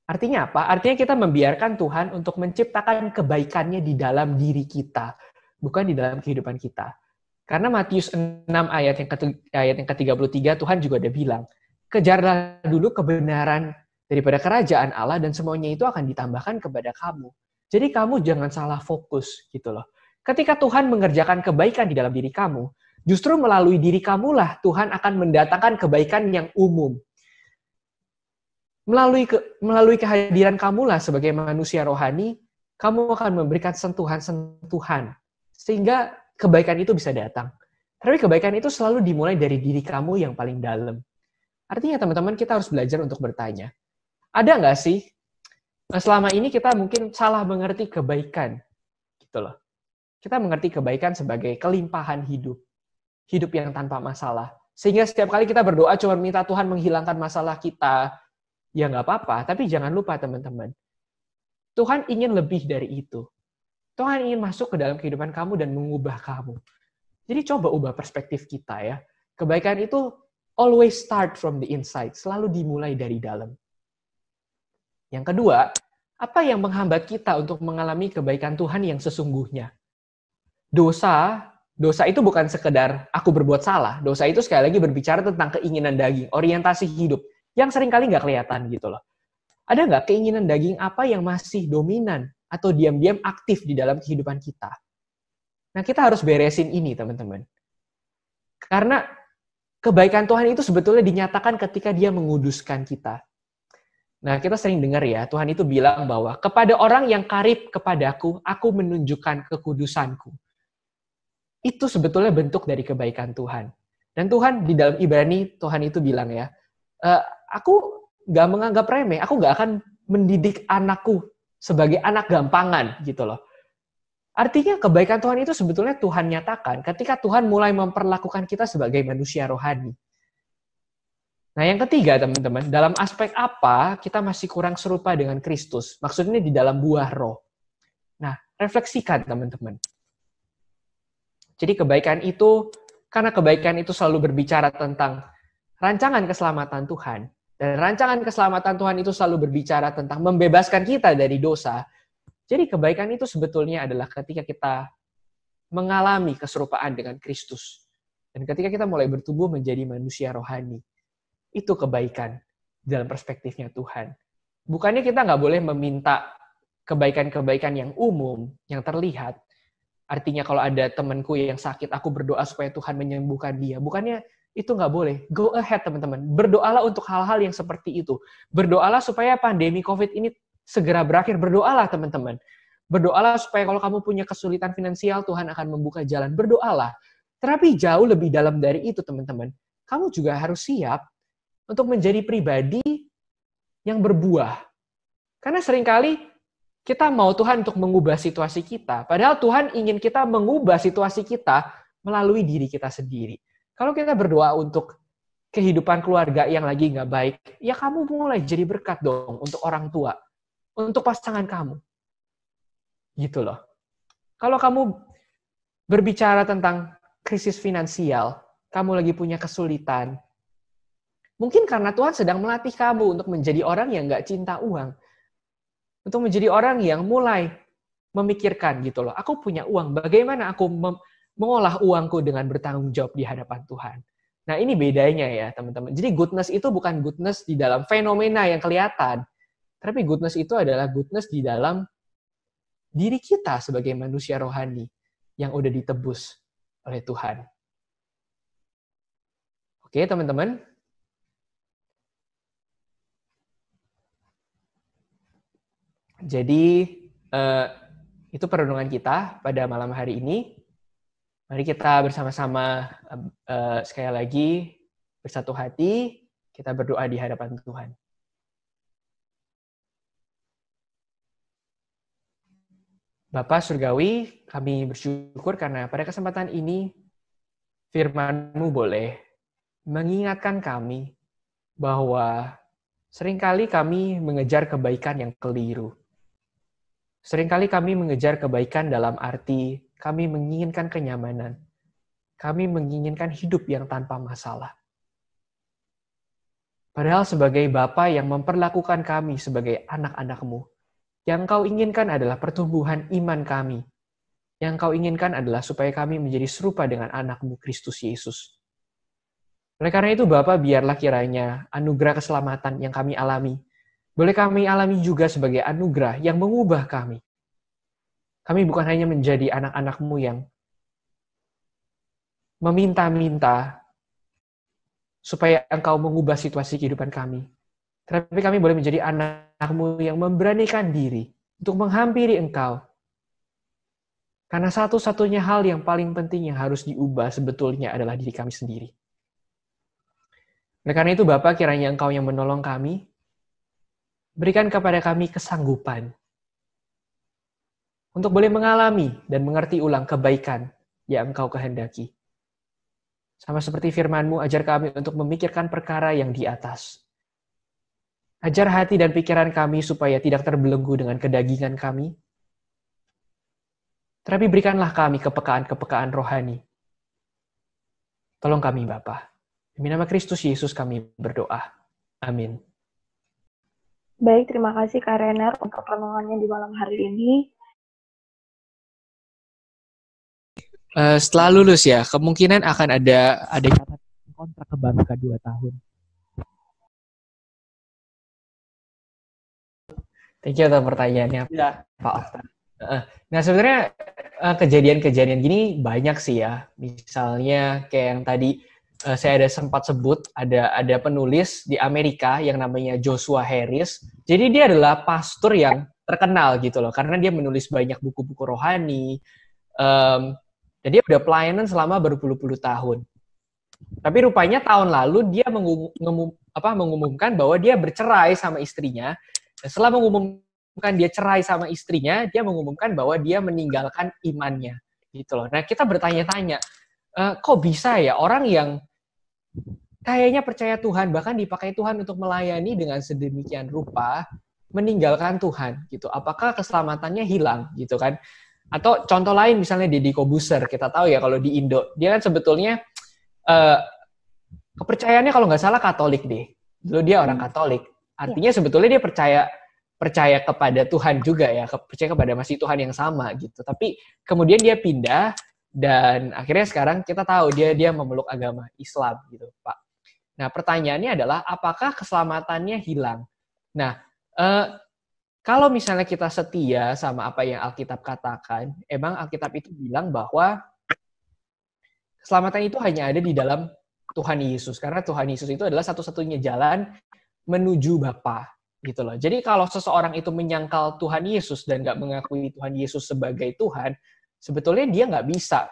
Artinya apa? Artinya kita membiarkan Tuhan untuk menciptakan kebaikannya di dalam diri kita, bukan di dalam kehidupan kita. Karena Matius 6 ayat yang ke-33 Tuhan juga ada bilang, kejarlah dulu kebenaran daripada kerajaan Allah dan semuanya itu akan ditambahkan kepada kamu. Jadi kamu jangan salah fokus gitu loh. Ketika Tuhan mengerjakan kebaikan di dalam diri kamu, justru melalui diri kamulah Tuhan akan mendatangkan kebaikan yang umum. Melalui kehadiran kamulah sebagai manusia rohani, kamu akan memberikan sentuhan-sentuhan. Sehingga kebaikan itu bisa datang. Tapi kebaikan itu selalu dimulai dari diri kamu yang paling dalam. Artinya teman-teman, kita harus belajar untuk bertanya. Ada nggak sih, selama ini kita mungkin salah mengerti kebaikan. Gitu loh. Kita mengerti kebaikan sebagai kelimpahan hidup. Hidup yang tanpa masalah. Sehingga setiap kali kita berdoa cuma minta Tuhan menghilangkan masalah kita, ya nggak apa-apa, tapi jangan lupa teman-teman. Tuhan ingin lebih dari itu. Tuhan ingin masuk ke dalam kehidupan kamu dan mengubah kamu. Jadi coba ubah perspektif kita ya. Kebaikan itu always start from the inside, selalu dimulai dari dalam. Yang kedua, apa yang menghambat kita untuk mengalami kebaikan Tuhan yang sesungguhnya? Dosa itu bukan sekedar aku berbuat salah. Dosa itu sekali lagi berbicara tentang keinginan daging, orientasi hidup, yang seringkali nggak kelihatan gitu loh. Ada nggak keinginan daging apa yang masih dominan atau diam-diam aktif di dalam kehidupan kita? Nah, kita harus beresin ini, teman-teman. Karena kebaikan Tuhan itu sebetulnya dinyatakan ketika Dia menguduskan kita. Nah, kita sering dengar ya, Tuhan itu bilang bahwa kepada orang yang karib kepadaku, aku menunjukkan kekudusanku. Itu sebetulnya bentuk dari kebaikan Tuhan. Dan Tuhan di dalam Ibrani, Tuhan itu bilang ya, aku nggak menganggap remeh, aku nggak akan mendidik anakku sebagai anak gampangan gitu loh. Artinya kebaikan Tuhan itu sebetulnya Tuhan nyatakan ketika Tuhan mulai memperlakukan kita sebagai manusia rohani. Nah yang ketiga teman-teman, dalam aspek apa kita masih kurang serupa dengan Kristus? Maksudnya di dalam buah roh. Nah refleksikan teman-teman. Jadi kebaikan itu, karena kebaikan itu selalu berbicara tentang rancangan keselamatan Tuhan. Dan rancangan keselamatan Tuhan itu selalu berbicara tentang membebaskan kita dari dosa. Jadi kebaikan itu sebetulnya adalah ketika kita mengalami keserupaan dengan Kristus. Dan ketika kita mulai bertumbuh menjadi manusia rohani. Itu kebaikan dalam perspektifnya Tuhan. Bukannya kita nggak boleh meminta kebaikan-kebaikan yang umum, yang terlihat. Artinya kalau ada temanku yang sakit, aku berdoa supaya Tuhan menyembuhkan dia. Bukannya itu nggak boleh. Go ahead teman-teman. Berdoalah untuk hal-hal yang seperti itu. Berdoalah supaya pandemi COVID ini segera berakhir. Berdoalah teman-teman. Berdoalah supaya kalau kamu punya kesulitan finansial, Tuhan akan membuka jalan. Berdoalah. Tetapi jauh lebih dalam dari itu teman-teman. Kamu juga harus siap untuk menjadi pribadi yang berbuah. Karena seringkali kita mau Tuhan untuk mengubah situasi kita. Padahal Tuhan ingin kita mengubah situasi kita melalui diri kita sendiri. Kalau kita berdoa untuk kehidupan keluarga yang lagi nggak baik, ya kamu mulai jadi berkat dong untuk orang tua, untuk pasangan kamu. Gitu loh. Kalau kamu berbicara tentang krisis finansial, kamu lagi punya kesulitan, mungkin karena Tuhan sedang melatih kamu untuk menjadi orang yang nggak cinta uang. Untuk menjadi orang yang mulai memikirkan gitu loh. Aku punya uang, bagaimana aku mengolah uangku dengan bertanggung jawab di hadapan Tuhan. Nah ini bedanya ya teman-teman. Jadi goodness itu bukan goodness di dalam fenomena yang kelihatan. Tapi goodness itu adalah goodness di dalam diri kita sebagai manusia rohani. yang udah ditebus oleh Tuhan. Oke, teman-teman. Jadi, itu perenungan kita pada malam hari ini. Mari kita bersama-sama sekali lagi bersatu hati, kita berdoa di hadapan Tuhan. Bapa Surgawi, kami bersyukur karena pada kesempatan ini firman-Mu boleh mengingatkan kami bahwa seringkali kami mengejar kebaikan yang keliru. Seringkali kami mengejar kebaikan dalam arti kami menginginkan kenyamanan. Kami menginginkan hidup yang tanpa masalah. Padahal sebagai Bapa yang memperlakukan kami sebagai anak-anak-Mu, yang Kau inginkan adalah pertumbuhan iman kami. Yang Kau inginkan adalah supaya kami menjadi serupa dengan anak-Mu Kristus Yesus. Oleh karena itu Bapa, biarlah kiranya anugerah keselamatan yang kami alami boleh kami alami juga sebagai anugerah yang mengubah kami. Kami bukan hanya menjadi anak-anak-Mu yang meminta-minta supaya Engkau mengubah situasi kehidupan kami. Tapi kami boleh menjadi anak-Mu yang memberanikan diri untuk menghampiri Engkau. Karena satu-satunya hal yang paling penting yang harus diubah sebetulnya adalah diri kami sendiri. Oleh karena itu Bapak, kiranya Engkau yang menolong kami, berikan kepada kami kesanggupan untuk boleh mengalami dan mengerti ulang kebaikan yang Engkau kehendaki. Sama seperti firman-Mu, ajar kami untuk memikirkan perkara yang di atas. Ajar hati dan pikiran kami supaya tidak terbelenggu dengan kedagingan kami. Tetapi berikanlah kami kepekaan-kepekaan rohani. Tolong kami Bapa. Demi nama Kristus Yesus kami berdoa. Amin. Baik, terima kasih Kak Renner untuk renungannya di malam hari ini. Setelah lulus ya, kemungkinan akan ada catatan kontrak ke Bangka 2 tahun. Thank you atas pertanyaannya, ya, Pak Okta. Nah, sebenarnya kejadian-kejadian gini banyak sih ya. Misalnya kayak yang tadi saya ada sempat sebut, ada penulis di Amerika yang namanya Joshua Harris. Jadi dia adalah pastor yang terkenal gitu loh, karena dia menulis banyak buku-buku rohani. Dan dia udah pelayanan selama berpuluh-puluh tahun. Tapi rupanya tahun lalu dia mengumumkan bahwa dia bercerai sama istrinya. Dan setelah mengumumkan dia cerai sama istrinya, dia mengumumkan bahwa dia meninggalkan imannya. Gitu loh. Nah, kita bertanya-tanya, kok bisa ya orang yang kayaknya percaya Tuhan, bahkan dipakai Tuhan untuk melayani dengan sedemikian rupa, meninggalkan Tuhan gitu. Apakah keselamatannya hilang gitu kan? Atau contoh lain misalnya Deddy Kobuser, kita tahu ya kalau di Indo, dia kan sebetulnya kepercayaannya kalau nggak salah Katolik deh. Dulu dia orang Katolik. Artinya sebetulnya dia percaya kepada Tuhan juga ya, percaya kepada masih Tuhan yang sama gitu. Tapi kemudian dia pindah dan akhirnya sekarang kita tahu dia memeluk agama Islam gitu, Pak. Nah, pertanyaannya adalah apakah keselamatannya hilang? Nah, kalau misalnya kita setia sama apa yang Alkitab katakan, emang Alkitab itu bilang bahwa keselamatan itu hanya ada di dalam Tuhan Yesus. Karena Tuhan Yesus itu adalah satu-satunya jalan menuju Bapa. Gitu loh. Jadi kalau seseorang itu menyangkal Tuhan Yesus dan nggak mengakui Tuhan Yesus sebagai Tuhan, sebetulnya dia nggak bisa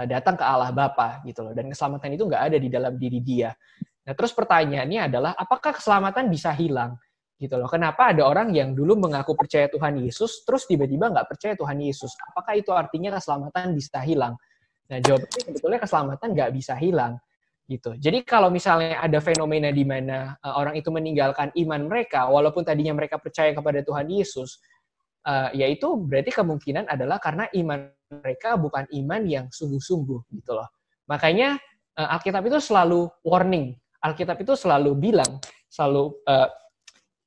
datang ke Allah Bapa gitu loh. Dan keselamatan itu nggak ada di dalam diri dia. Nah terus pertanyaannya adalah apakah keselamatan bisa hilang? Gitu loh. Kenapa ada orang yang dulu mengaku percaya Tuhan Yesus, terus tiba-tiba nggak percaya Tuhan Yesus? Apakah itu artinya keselamatan bisa hilang? Nah jawabannya sebetulnya keselamatan nggak bisa hilang. Gitu. Jadi kalau misalnya ada fenomena di mana orang itu meninggalkan iman mereka, walaupun tadinya mereka percaya kepada Tuhan Yesus, yaitu berarti kemungkinan adalah karena iman mereka bukan iman yang sungguh-sungguh gitu loh. Makanya Alkitab itu selalu warning, Alkitab itu selalu bilang, selalu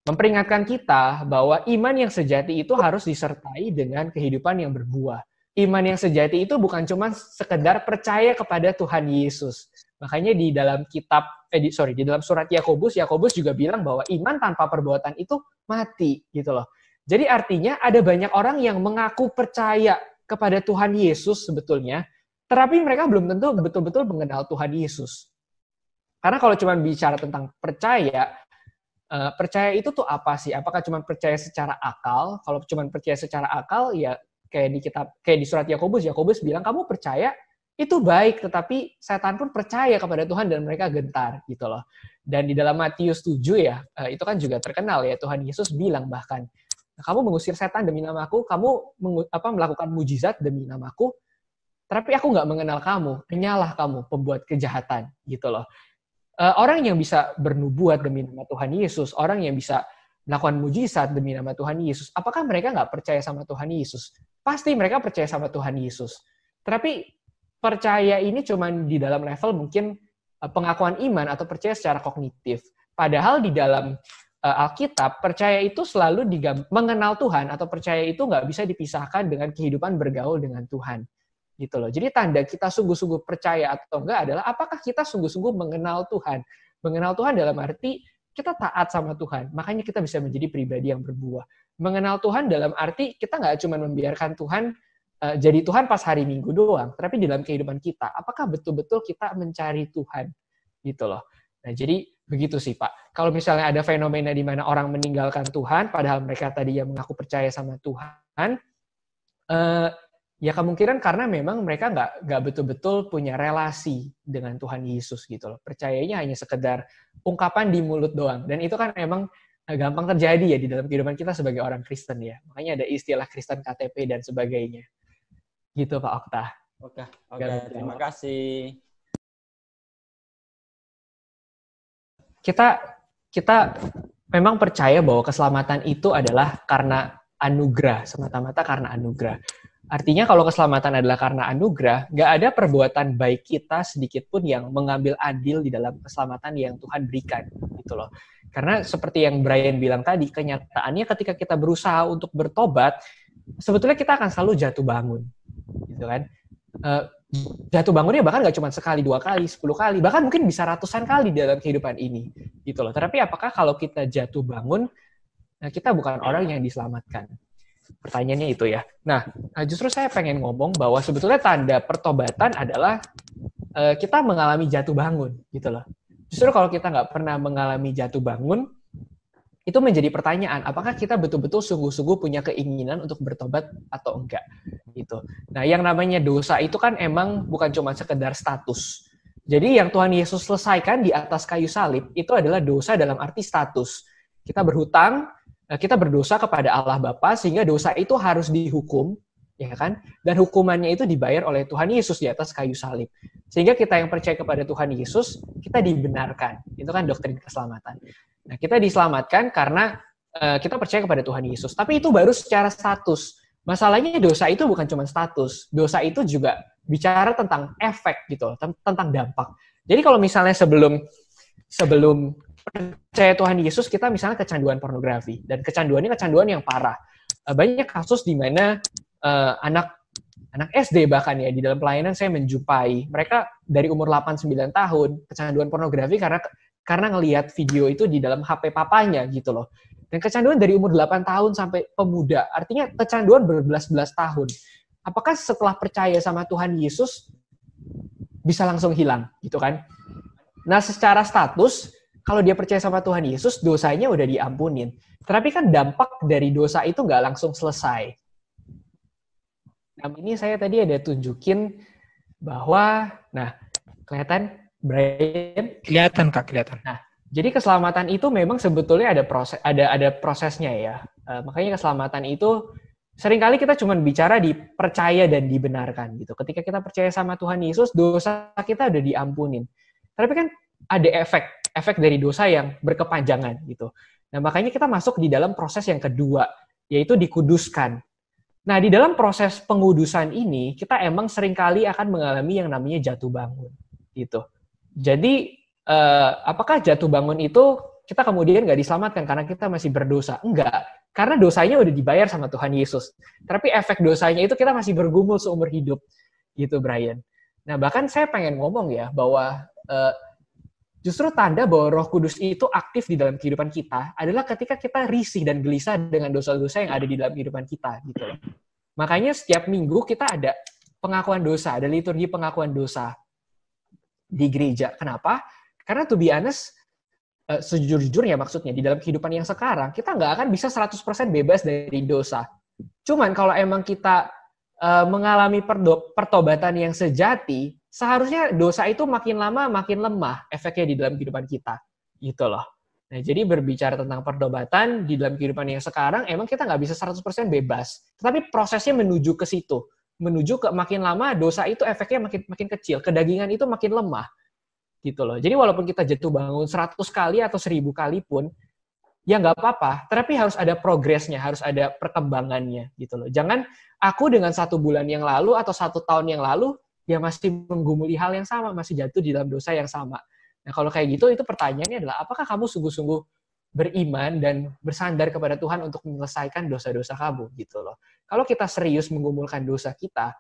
memperingatkan kita bahwa iman yang sejati itu harus disertai dengan kehidupan yang berbuah. Iman yang sejati itu bukan cuma sekedar percaya kepada Tuhan Yesus. Makanya di dalam di dalam surat Yakobus juga bilang bahwa iman tanpa perbuatan itu mati gitu loh. Jadi artinya ada banyak orang yang mengaku percaya kepada Tuhan Yesus sebetulnya, tetapi mereka belum tentu betul-betul mengenal Tuhan Yesus. Karena kalau cuma bicara tentang percaya, percaya itu tuh apa sih? Apakah cuma percaya secara akal? Kalau cuma percaya secara akal, ya kayak di surat Yakobus bilang, kamu percaya itu baik, tetapi setan pun percaya kepada Tuhan dan mereka gentar gitu loh. Dan di dalam Matius 7 ya, itu kan juga terkenal ya, Tuhan Yesus bilang bahkan, kamu mengusir setan demi namaku, kamu melakukan mujizat demi namaku, tapi aku nggak mengenal kamu, hanyalah kamu pembuat kejahatan gitu loh. Orang yang bisa bernubuat demi nama Tuhan Yesus, orang yang bisa melakukan mujizat demi nama Tuhan Yesus, apakah mereka nggak percaya sama Tuhan Yesus? Pasti mereka percaya sama Tuhan Yesus. Tapi percaya ini cuma di dalam level mungkin pengakuan iman atau percaya secara kognitif. Padahal di dalam Alkitab, percaya itu selalu mengenal Tuhan atau percaya itu nggak bisa dipisahkan dengan kehidupan bergaul dengan Tuhan. Gitu loh. Jadi tanda kita sungguh-sungguh percaya atau enggak adalah apakah kita sungguh-sungguh mengenal Tuhan. Mengenal Tuhan dalam arti kita taat sama Tuhan, makanya kita bisa menjadi pribadi yang berbuah. Mengenal Tuhan dalam arti kita nggak cuma membiarkan Tuhan jadi Tuhan pas hari Minggu doang, tapi di dalam kehidupan kita, apakah betul-betul kita mencari Tuhan? Gitu loh. Nah, jadi begitu sih Pak. Kalau misalnya ada fenomena di mana orang meninggalkan Tuhan, padahal mereka tadi yang mengaku percaya sama Tuhan, ya kemungkinan karena memang mereka nggak betul-betul punya relasi dengan Tuhan Yesus gitu loh. Percayanya hanya sekedar ungkapan di mulut doang. Dan itu kan emang gampang terjadi ya di dalam kehidupan kita sebagai orang Kristen ya. Makanya ada istilah Kristen KTP dan sebagainya. Gitu Pak Okta. Oke, terima kasih. Kita memang percaya bahwa keselamatan itu adalah karena anugerah, semata-mata karena anugerah. Artinya kalau keselamatan adalah karena anugerah, nggak ada perbuatan baik kita sedikit pun yang mengambil andil di dalam keselamatan yang Tuhan berikan, gitu loh. Karena seperti yang Brian bilang tadi, kenyataannya ketika kita berusaha untuk bertobat, sebetulnya kita akan selalu jatuh bangun, gitu kan. Jatuh bangunnya bahkan nggak cuma sekali, 2 kali, 10 kali, bahkan mungkin bisa ratusan kali dalam kehidupan ini, gitu loh. Tapi apakah kalau kita jatuh bangun, kita bukan orang yang diselamatkan? Pertanyaannya itu ya. Nah, justru saya pengen ngomong bahwa sebetulnya tanda pertobatan adalah kita mengalami jatuh bangun, gitu loh. Justru kalau kita nggak pernah mengalami jatuh bangun, itu menjadi pertanyaan, apakah kita betul-betul sungguh-sungguh punya keinginan untuk bertobat atau enggak, gitu. Nah, yang namanya dosa itu kan emang bukan cuma sekedar status. Jadi yang Tuhan Yesus selesaikan di atas kayu salib itu adalah dosa dalam arti status. Kita berhutang, kita berdosa kepada Allah Bapa sehingga dosa itu harus dihukum, ya kan? Dan hukumannya itu dibayar oleh Tuhan Yesus di atas kayu salib. Sehingga kita yang percaya kepada Tuhan Yesus, kita dibenarkan. Itu kan doktrin keselamatan. Nah, kita diselamatkan karena kita percaya kepada Tuhan Yesus. Tapi itu baru secara status. Masalahnya dosa itu bukan cuma status. Dosa itu juga bicara tentang efek gitu, tentang dampak. Jadi kalau misalnya sebelum percaya Tuhan Yesus, kita misalnya kecanduan pornografi. Dan kecanduan ini kecanduan yang parah. Banyak kasus di mana anak SD bahkan ya, di dalam pelayanan saya menjumpai mereka dari umur 8-9 tahun kecanduan pornografi karena ngelihat video itu di dalam HP papanya gitu loh. Dan kecanduan dari umur 8 tahun sampai pemuda, artinya kecanduan berbelas-belas tahun. Apakah setelah percaya sama Tuhan Yesus bisa langsung hilang gitu kan? Nah, secara status, kalau dia percaya sama Tuhan Yesus, dosanya udah diampunin. Tapi kan dampak dari dosa itu nggak langsung selesai. Nah, ini saya tadi ada tunjukin bahwa, nah, kelihatan Brian? Kelihatan Kak, kelihatan. Nah, jadi keselamatan itu memang sebetulnya ada prosesnya ya. Makanya keselamatan itu seringkali kita cuma bicara dipercaya dan dibenarkan gitu. Ketika kita percaya sama Tuhan Yesus, dosa kita udah diampunin. Tapi kan ada efek dari dosa yang berkepanjangan gitu. Nah, makanya kita masuk di dalam proses yang kedua, yaitu dikuduskan. Nah, di dalam proses pengudusan ini, kita emang seringkali akan mengalami yang namanya jatuh bangun gitu. Jadi, apakah jatuh bangun itu kita kemudian nggak diselamatkan karena kita masih berdosa? Enggak, karena dosanya udah dibayar sama Tuhan Yesus. Tapi efek dosanya itu kita masih bergumul seumur hidup, gitu Brian. Nah, bahkan saya pengen ngomong ya, bahwa justru tanda bahwa Roh Kudus itu aktif di dalam kehidupan kita adalah ketika kita risih dan gelisah dengan dosa-dosa yang ada di dalam kehidupan kita, gitu loh. Makanya setiap minggu kita ada pengakuan dosa, ada liturgi pengakuan dosa di gereja. Kenapa? Karena to be honest, sejujur-jujurnya maksudnya, di dalam kehidupan yang sekarang, kita nggak akan bisa 100% bebas dari dosa. Cuman kalau emang kita mengalami pertobatan yang sejati, seharusnya dosa itu makin lama makin lemah efeknya di dalam kehidupan kita. Gitu loh. Nah, jadi berbicara tentang pertobatan di dalam kehidupan yang sekarang, emang kita nggak bisa 100% bebas. Tetapi prosesnya menuju ke situ. Menuju ke makin lama dosa itu efeknya makin kecil, kedagingan itu makin lemah. Gitu loh. Jadi walaupun kita jatuh bangun 100 kali atau 1000 kali pun, ya nggak apa-apa, tapi harus ada progresnya, harus ada perkembangannya gitu loh. Jangan aku dengan 1 bulan yang lalu atau 1 tahun yang lalu, ya masih menggumuli hal yang sama, masih jatuh di dalam dosa yang sama. Nah kalau kayak gitu, itu pertanyaannya adalah, apakah kamu sungguh-sungguh beriman dan bersandar kepada Tuhan untuk menyelesaikan dosa-dosa kamu gitu loh. Kalau kita serius menggumulkan dosa kita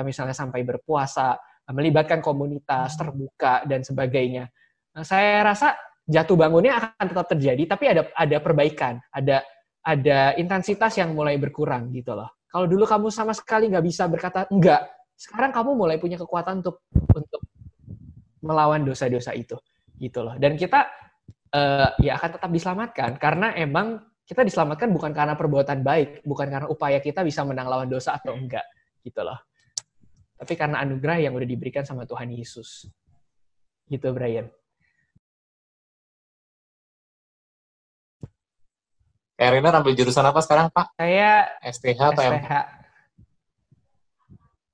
misalnya sampai berpuasa, melibatkan komunitas, terbuka, dan sebagainya, saya rasa jatuh bangunnya akan tetap terjadi, tapi ada perbaikan, ada intensitas yang mulai berkurang gitu loh. Kalau dulu kamu sama sekali nggak bisa berkata enggak, sekarang kamu mulai punya kekuatan untuk melawan dosa-dosa itu gitu loh. Dan kita ya akan tetap diselamatkan karena emang kita diselamatkan bukan karena perbuatan baik, bukan karena upaya kita bisa menang lawan dosa atau enggak gitu loh. Tapi karena anugerah yang udah diberikan sama Tuhan Yesus. Gitu, Brian. Rena ambil jurusan apa sekarang, Pak? Saya STH atau STH.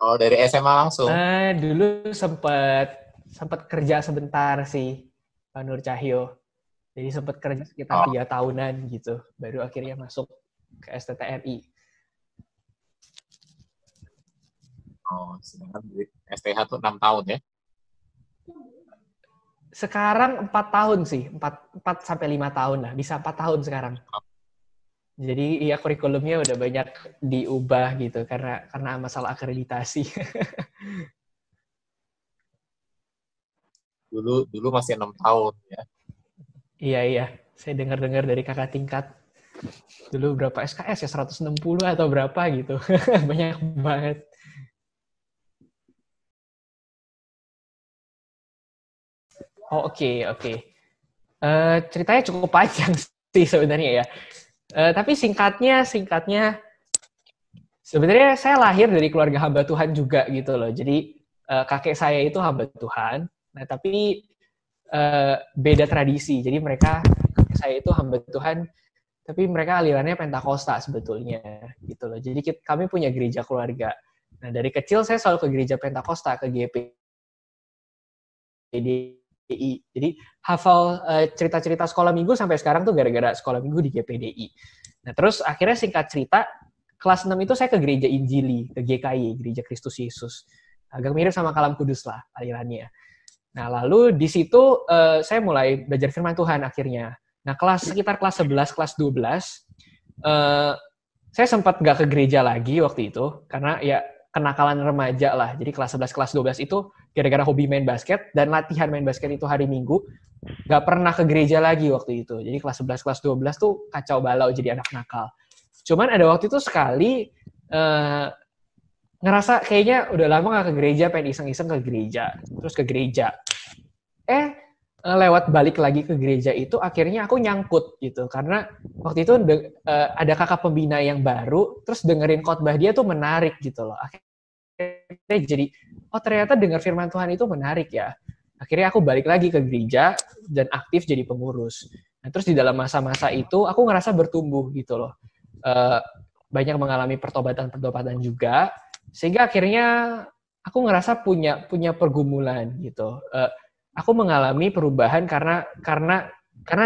Oh, dari SMA langsung? Dulu sempat kerja sebentar sih, Pak Nur Cahyo. Jadi sempat kerja sekitar 3 tahunan gitu, baru akhirnya masuk ke STTRI. Oh, sedangkan di STH tuh 6 tahun ya? Sekarang 4 tahun sih, 4-5 tahun lah, bisa 4 tahun sekarang. Jadi ya kurikulumnya udah banyak diubah gitu karena masalah akreditasi. Dulu masih 6 tahun ya. Iya. Saya dengar-dengar dari kakak tingkat. Dulu berapa SKS ya? 160 atau berapa gitu. Banyak banget. Oh, oke. Ceritanya cukup panjang sih sebenarnya ya. Tapi singkatnya sebenarnya saya lahir dari keluarga hamba Tuhan juga gitu loh. Jadi kakek saya itu hamba Tuhan. Nah, tapi beda tradisi. Jadi kakek saya itu hamba Tuhan, tapi mereka alirannya Pentakosta sebetulnya gitu loh. Jadi kami punya gereja keluarga. Nah, dari kecil saya selalu ke gereja Pentakosta, ke GPDI. Jadi hafal cerita-cerita sekolah minggu sampai sekarang tuh gara-gara sekolah minggu di GPDI. Nah, terus akhirnya singkat cerita, kelas 6 itu saya ke gereja Injili, ke GKI, Gereja Kristus Yesus. Agak mirip sama Kalam Kudus lah alirannya. Nah, lalu di situ saya mulai belajar firman Tuhan akhirnya. Nah, sekitar kelas 11, kelas 12, saya sempat nggak ke gereja lagi waktu itu, karena ya kenakalan remaja lah. Jadi kelas 11, kelas 12 itu gara-gara hobi main basket, dan latihan main basket itu hari Minggu, nggak pernah ke gereja lagi waktu itu. Jadi kelas 11, kelas 12 tuh kacau balau jadi anak nakal. Cuman ada waktu itu sekali, ngerasa kayaknya udah lama gak ke gereja, pengen iseng-iseng ke gereja. Terus ke gereja. Lewat balik lagi ke gereja itu, akhirnya aku nyangkut gitu. Karena waktu itu ada kakak pembina yang baru, terus dengerin khotbah dia tuh menarik gitu loh. Akhirnya jadi, ternyata denger firman Tuhan itu menarik ya. Akhirnya aku balik lagi ke gereja, dan aktif jadi pengurus. Nah, terus di dalam masa-masa itu, aku ngerasa bertumbuh gitu loh. Banyak mengalami pertobatan juga, sehingga akhirnya aku ngerasa punya pergumulan gitu. Aku mengalami perubahan karena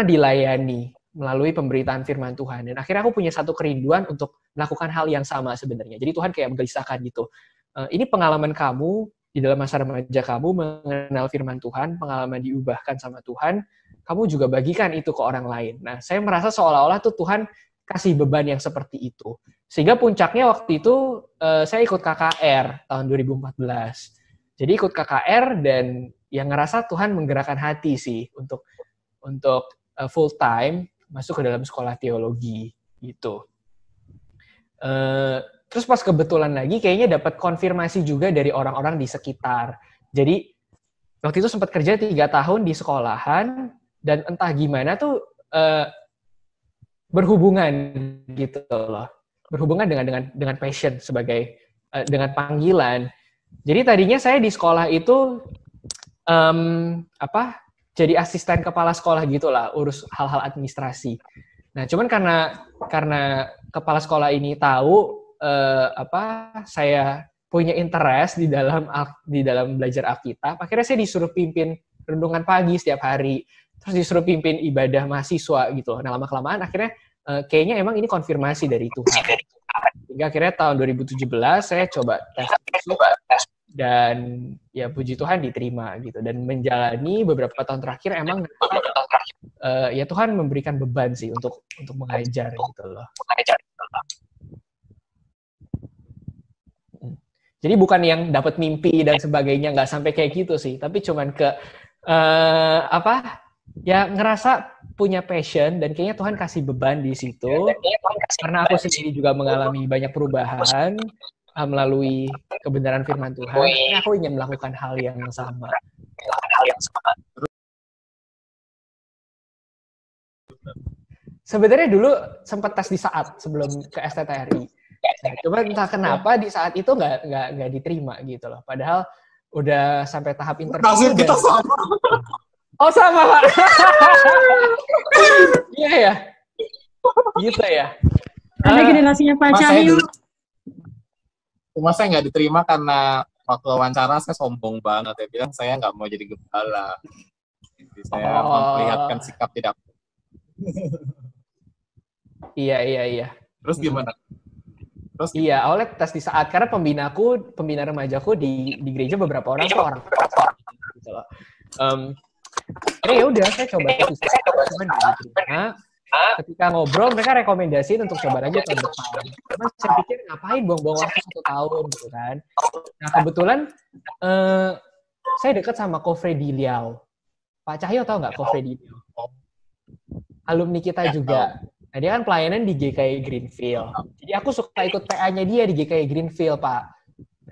dilayani melalui pemberitaan firman Tuhan, dan akhirnya aku punya satu kerinduan untuk melakukan hal yang sama sebenarnya. Jadi Tuhan kayak menggelisahkan gitu. Ini pengalaman kamu di dalam masa remaja kamu mengenal firman Tuhan, pengalaman diubahkan sama Tuhan, kamu juga bagikan itu ke orang lain. Nah, saya merasa seolah-olah tuh Tuhan kasih beban yang seperti itu. Sehingga puncaknya waktu itu saya ikut KKR tahun 2014. Jadi ikut KKR dan yang ngerasa Tuhan menggerakkan hati sih untuk full time masuk ke dalam sekolah teologi gitu. Terus pas kebetulan lagi kayaknya dapat konfirmasi juga dari orang-orang di sekitar. Jadi waktu itu sempat kerja 3 tahun di sekolahan dan entah gimana tuh berhubungan gitu loh. Berhubungan dengan passion sebagai dengan panggilan. Jadi tadinya saya di sekolah itu jadi asisten kepala sekolah gitulah, urus hal-hal administrasi. Nah, cuman karena kepala sekolah ini tahu saya punya interest di dalam belajar Alkitab, akhirnya saya disuruh pimpin renungan pagi setiap hari, terus disuruh pimpin ibadah mahasiswa gitu. Nah, lama-kelamaan akhirnya kayaknya emang ini konfirmasi dari Tuhan. Hingga akhirnya tahun 2017 saya coba tes dan ya puji Tuhan diterima gitu, dan menjalani beberapa tahun terakhir emang ya Tuhan memberikan beban sih untuk mengajar gitu loh. Jadi bukan yang dapat mimpi dan sebagainya, nggak sampai kayak gitu sih, tapi cuman ya ngerasa punya passion dan kayaknya Tuhan kasih beban di situ. Karena aku sendiri juga mengalami banyak perubahan melalui kebenaran firman Tuhan, aku ingin melakukan hal yang sama. Sebenarnya dulu sempat tes di saat sebelum ke STTRI. Nah, cuma entah kenapa di saat itu nggak diterima gitu loh. Padahal udah sampai tahap interview. Nasib kita sama. Oh sama Pak. Iya ya. Gitu ya. Ada generasinya Pak Cahyo. Cuma saya nggak diterima karena waktu wawancara saya sombong banget. Saya bilang saya nggak mau jadi gembala. Jadi saya memperlihatkan sikap tidak. Iya. Terus gimana? Iya, awalnya tes di saat karena pembina remajaku di gereja beberapa orang tuh orang gitu loh. Ya udah saya coba tes di saat, cuman diterima. Ketika ngobrol mereka rekomendasiin untuk coba lagi tahun depan. Cuman saya pikir ngapain buang-buang waktu 1 tahun gitu kan. Nah kebetulan saya dekat sama Ko Freddy Liao. Pak Cahyo tahu nggak Ko Freddy Liao? Alumni kita juga. Nah, dia kan pelayanan di GKI Greenfield. Jadi aku suka ikut PA-nya dia di GKI Greenfield, Pak.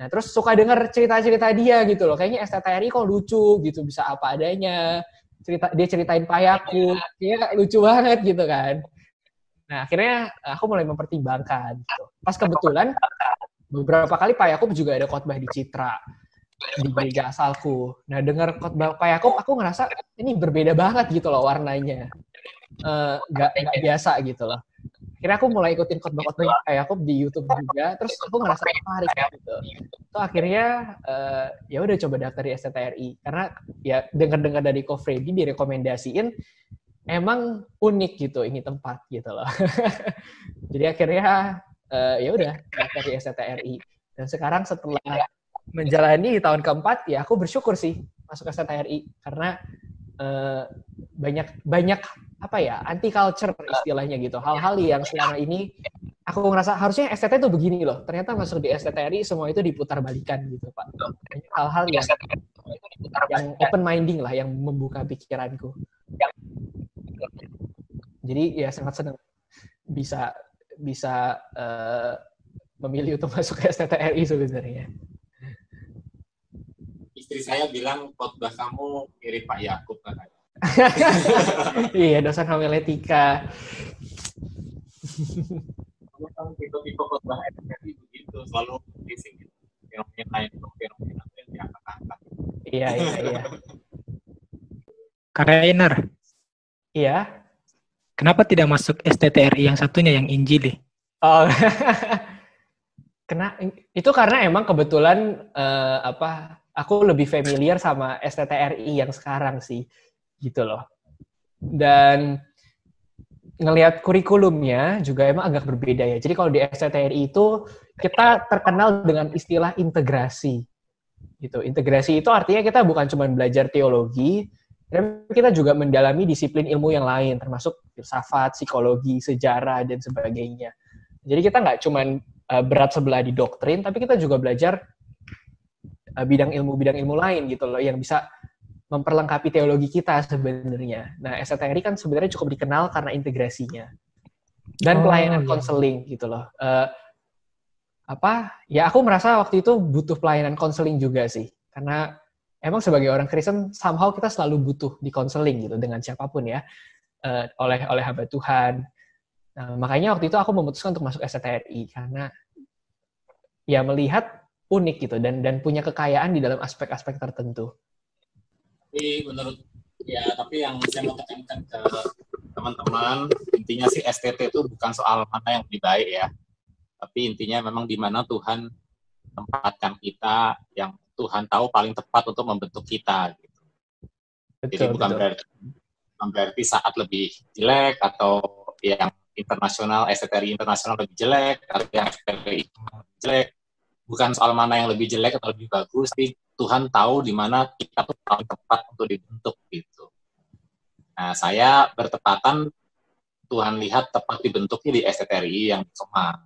Nah, terus suka denger cerita-cerita dia gitu loh. Kayaknya STTRI kok lucu gitu, bisa apa adanya. Dia ceritain payaku, kayaknya lucu banget gitu kan. Nah, akhirnya aku mulai mempertimbangkan gitu. Pas kebetulan beberapa kali Pak Yakub juga ada khotbah di Citra di gereja asalku. Nah, dengar khotbah Pak Yakub aku ngerasa ini berbeda banget gitu loh warnanya. Nggak biasa gitu loh. Akhirnya aku mulai ikutin khotbah-khotbah Pak Yakub di YouTube juga, terus aku ngerasa tertarik gitu. So akhirnya ya udah coba daftar di STTRI karena ya dengar-dengar dari Ko Freddy direkomendasiin emang unik gitu ini tempat gitu loh. Jadi akhirnya ya udah daftar di STTRI dan sekarang setelah menjalani tahun keempat ya aku bersyukur sih masuk STTRI karena banyak apa ya anti culture istilahnya gitu, hal-hal yang selama ini aku ngerasa harusnya STT itu begini loh, ternyata masuk di STTRI semua itu diputar balikan gitu Pak. Banyak hal-hal yang open minding lah, yang membuka pikiranku. Jadi ya sangat senang bisa memilih untuk masuk ke STTRI sebenarnya. Istri saya bilang khotbah kamu mirip Pak Yakub katanya. Iya, dosen homiletika. Kamu tipe-tipe khotbah STTRI begitu, selalu bising gitu. Fenomena yang diangkat-angkat. Iya. Kak Rainer. Iya. Kenapa tidak masuk STTRI yang satunya yang Injili? Oh. Itu karena emang kebetulan aku lebih familiar sama STTRI yang sekarang sih. Gitu loh. Dan ngelihat kurikulumnya juga emang agak berbeda ya. Jadi kalau di STTRI itu kita terkenal dengan istilah integrasi. Gitu. Integrasi itu artinya kita bukan cuma belajar teologi, tapi kita juga mendalami disiplin ilmu yang lain, termasuk filsafat, psikologi, sejarah, dan sebagainya. Jadi kita nggak cuma berat sebelah di doktrin, tapi kita juga belajar bidang ilmu lain gitu loh, yang bisa memperlengkapi teologi kita sebenarnya. Nah, STTRI kan sebenarnya cukup dikenal karena integrasinya dan pelayanan konseling gitu loh. aku merasa waktu itu butuh pelayanan konseling juga sih. Karena emang sebagai orang Kristen, somehow kita selalu butuh di konseling gitu dengan siapapun ya, oleh hamba Tuhan. Nah, makanya waktu itu aku memutuskan untuk masuk STTRI karena ya melihat unik gitu dan punya kekayaan di dalam aspek-aspek tertentu. Tapi yang saya mau tekankan ke teman-teman, intinya sih STT itu bukan soal mana yang lebih baik ya. Tapi intinya memang di mana Tuhan tempatkan kita, yang Tuhan tahu paling tepat untuk membentuk kita. Gitu. Jadi bukan berarti saat lebih jelek atau yang internasional, STTRI internasional lebih jelek, atau yang STTRI lebih jelek. Bukan soal mana yang lebih jelek atau lebih bagus, tapi Tuhan tahu di mana kita tuh paling tepat untuk dibentuk gitu. Nah, saya bertepatan Tuhan lihat tepat dibentuknya di STTRI yang Kemang.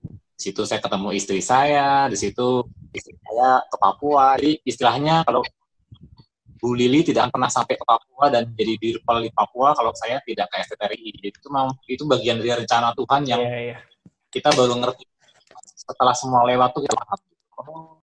Di situ saya ketemu istri saya, di situ istri saya ke Papua. Jadi istilahnya kalau Bu Lili tidak pernah sampai ke Papua dan jadi dirpol di Papua kalau saya tidak ke STTRI. Itu bagian dari rencana Tuhan yang kita baru ngerti setelah semua lewat tuh kita paham.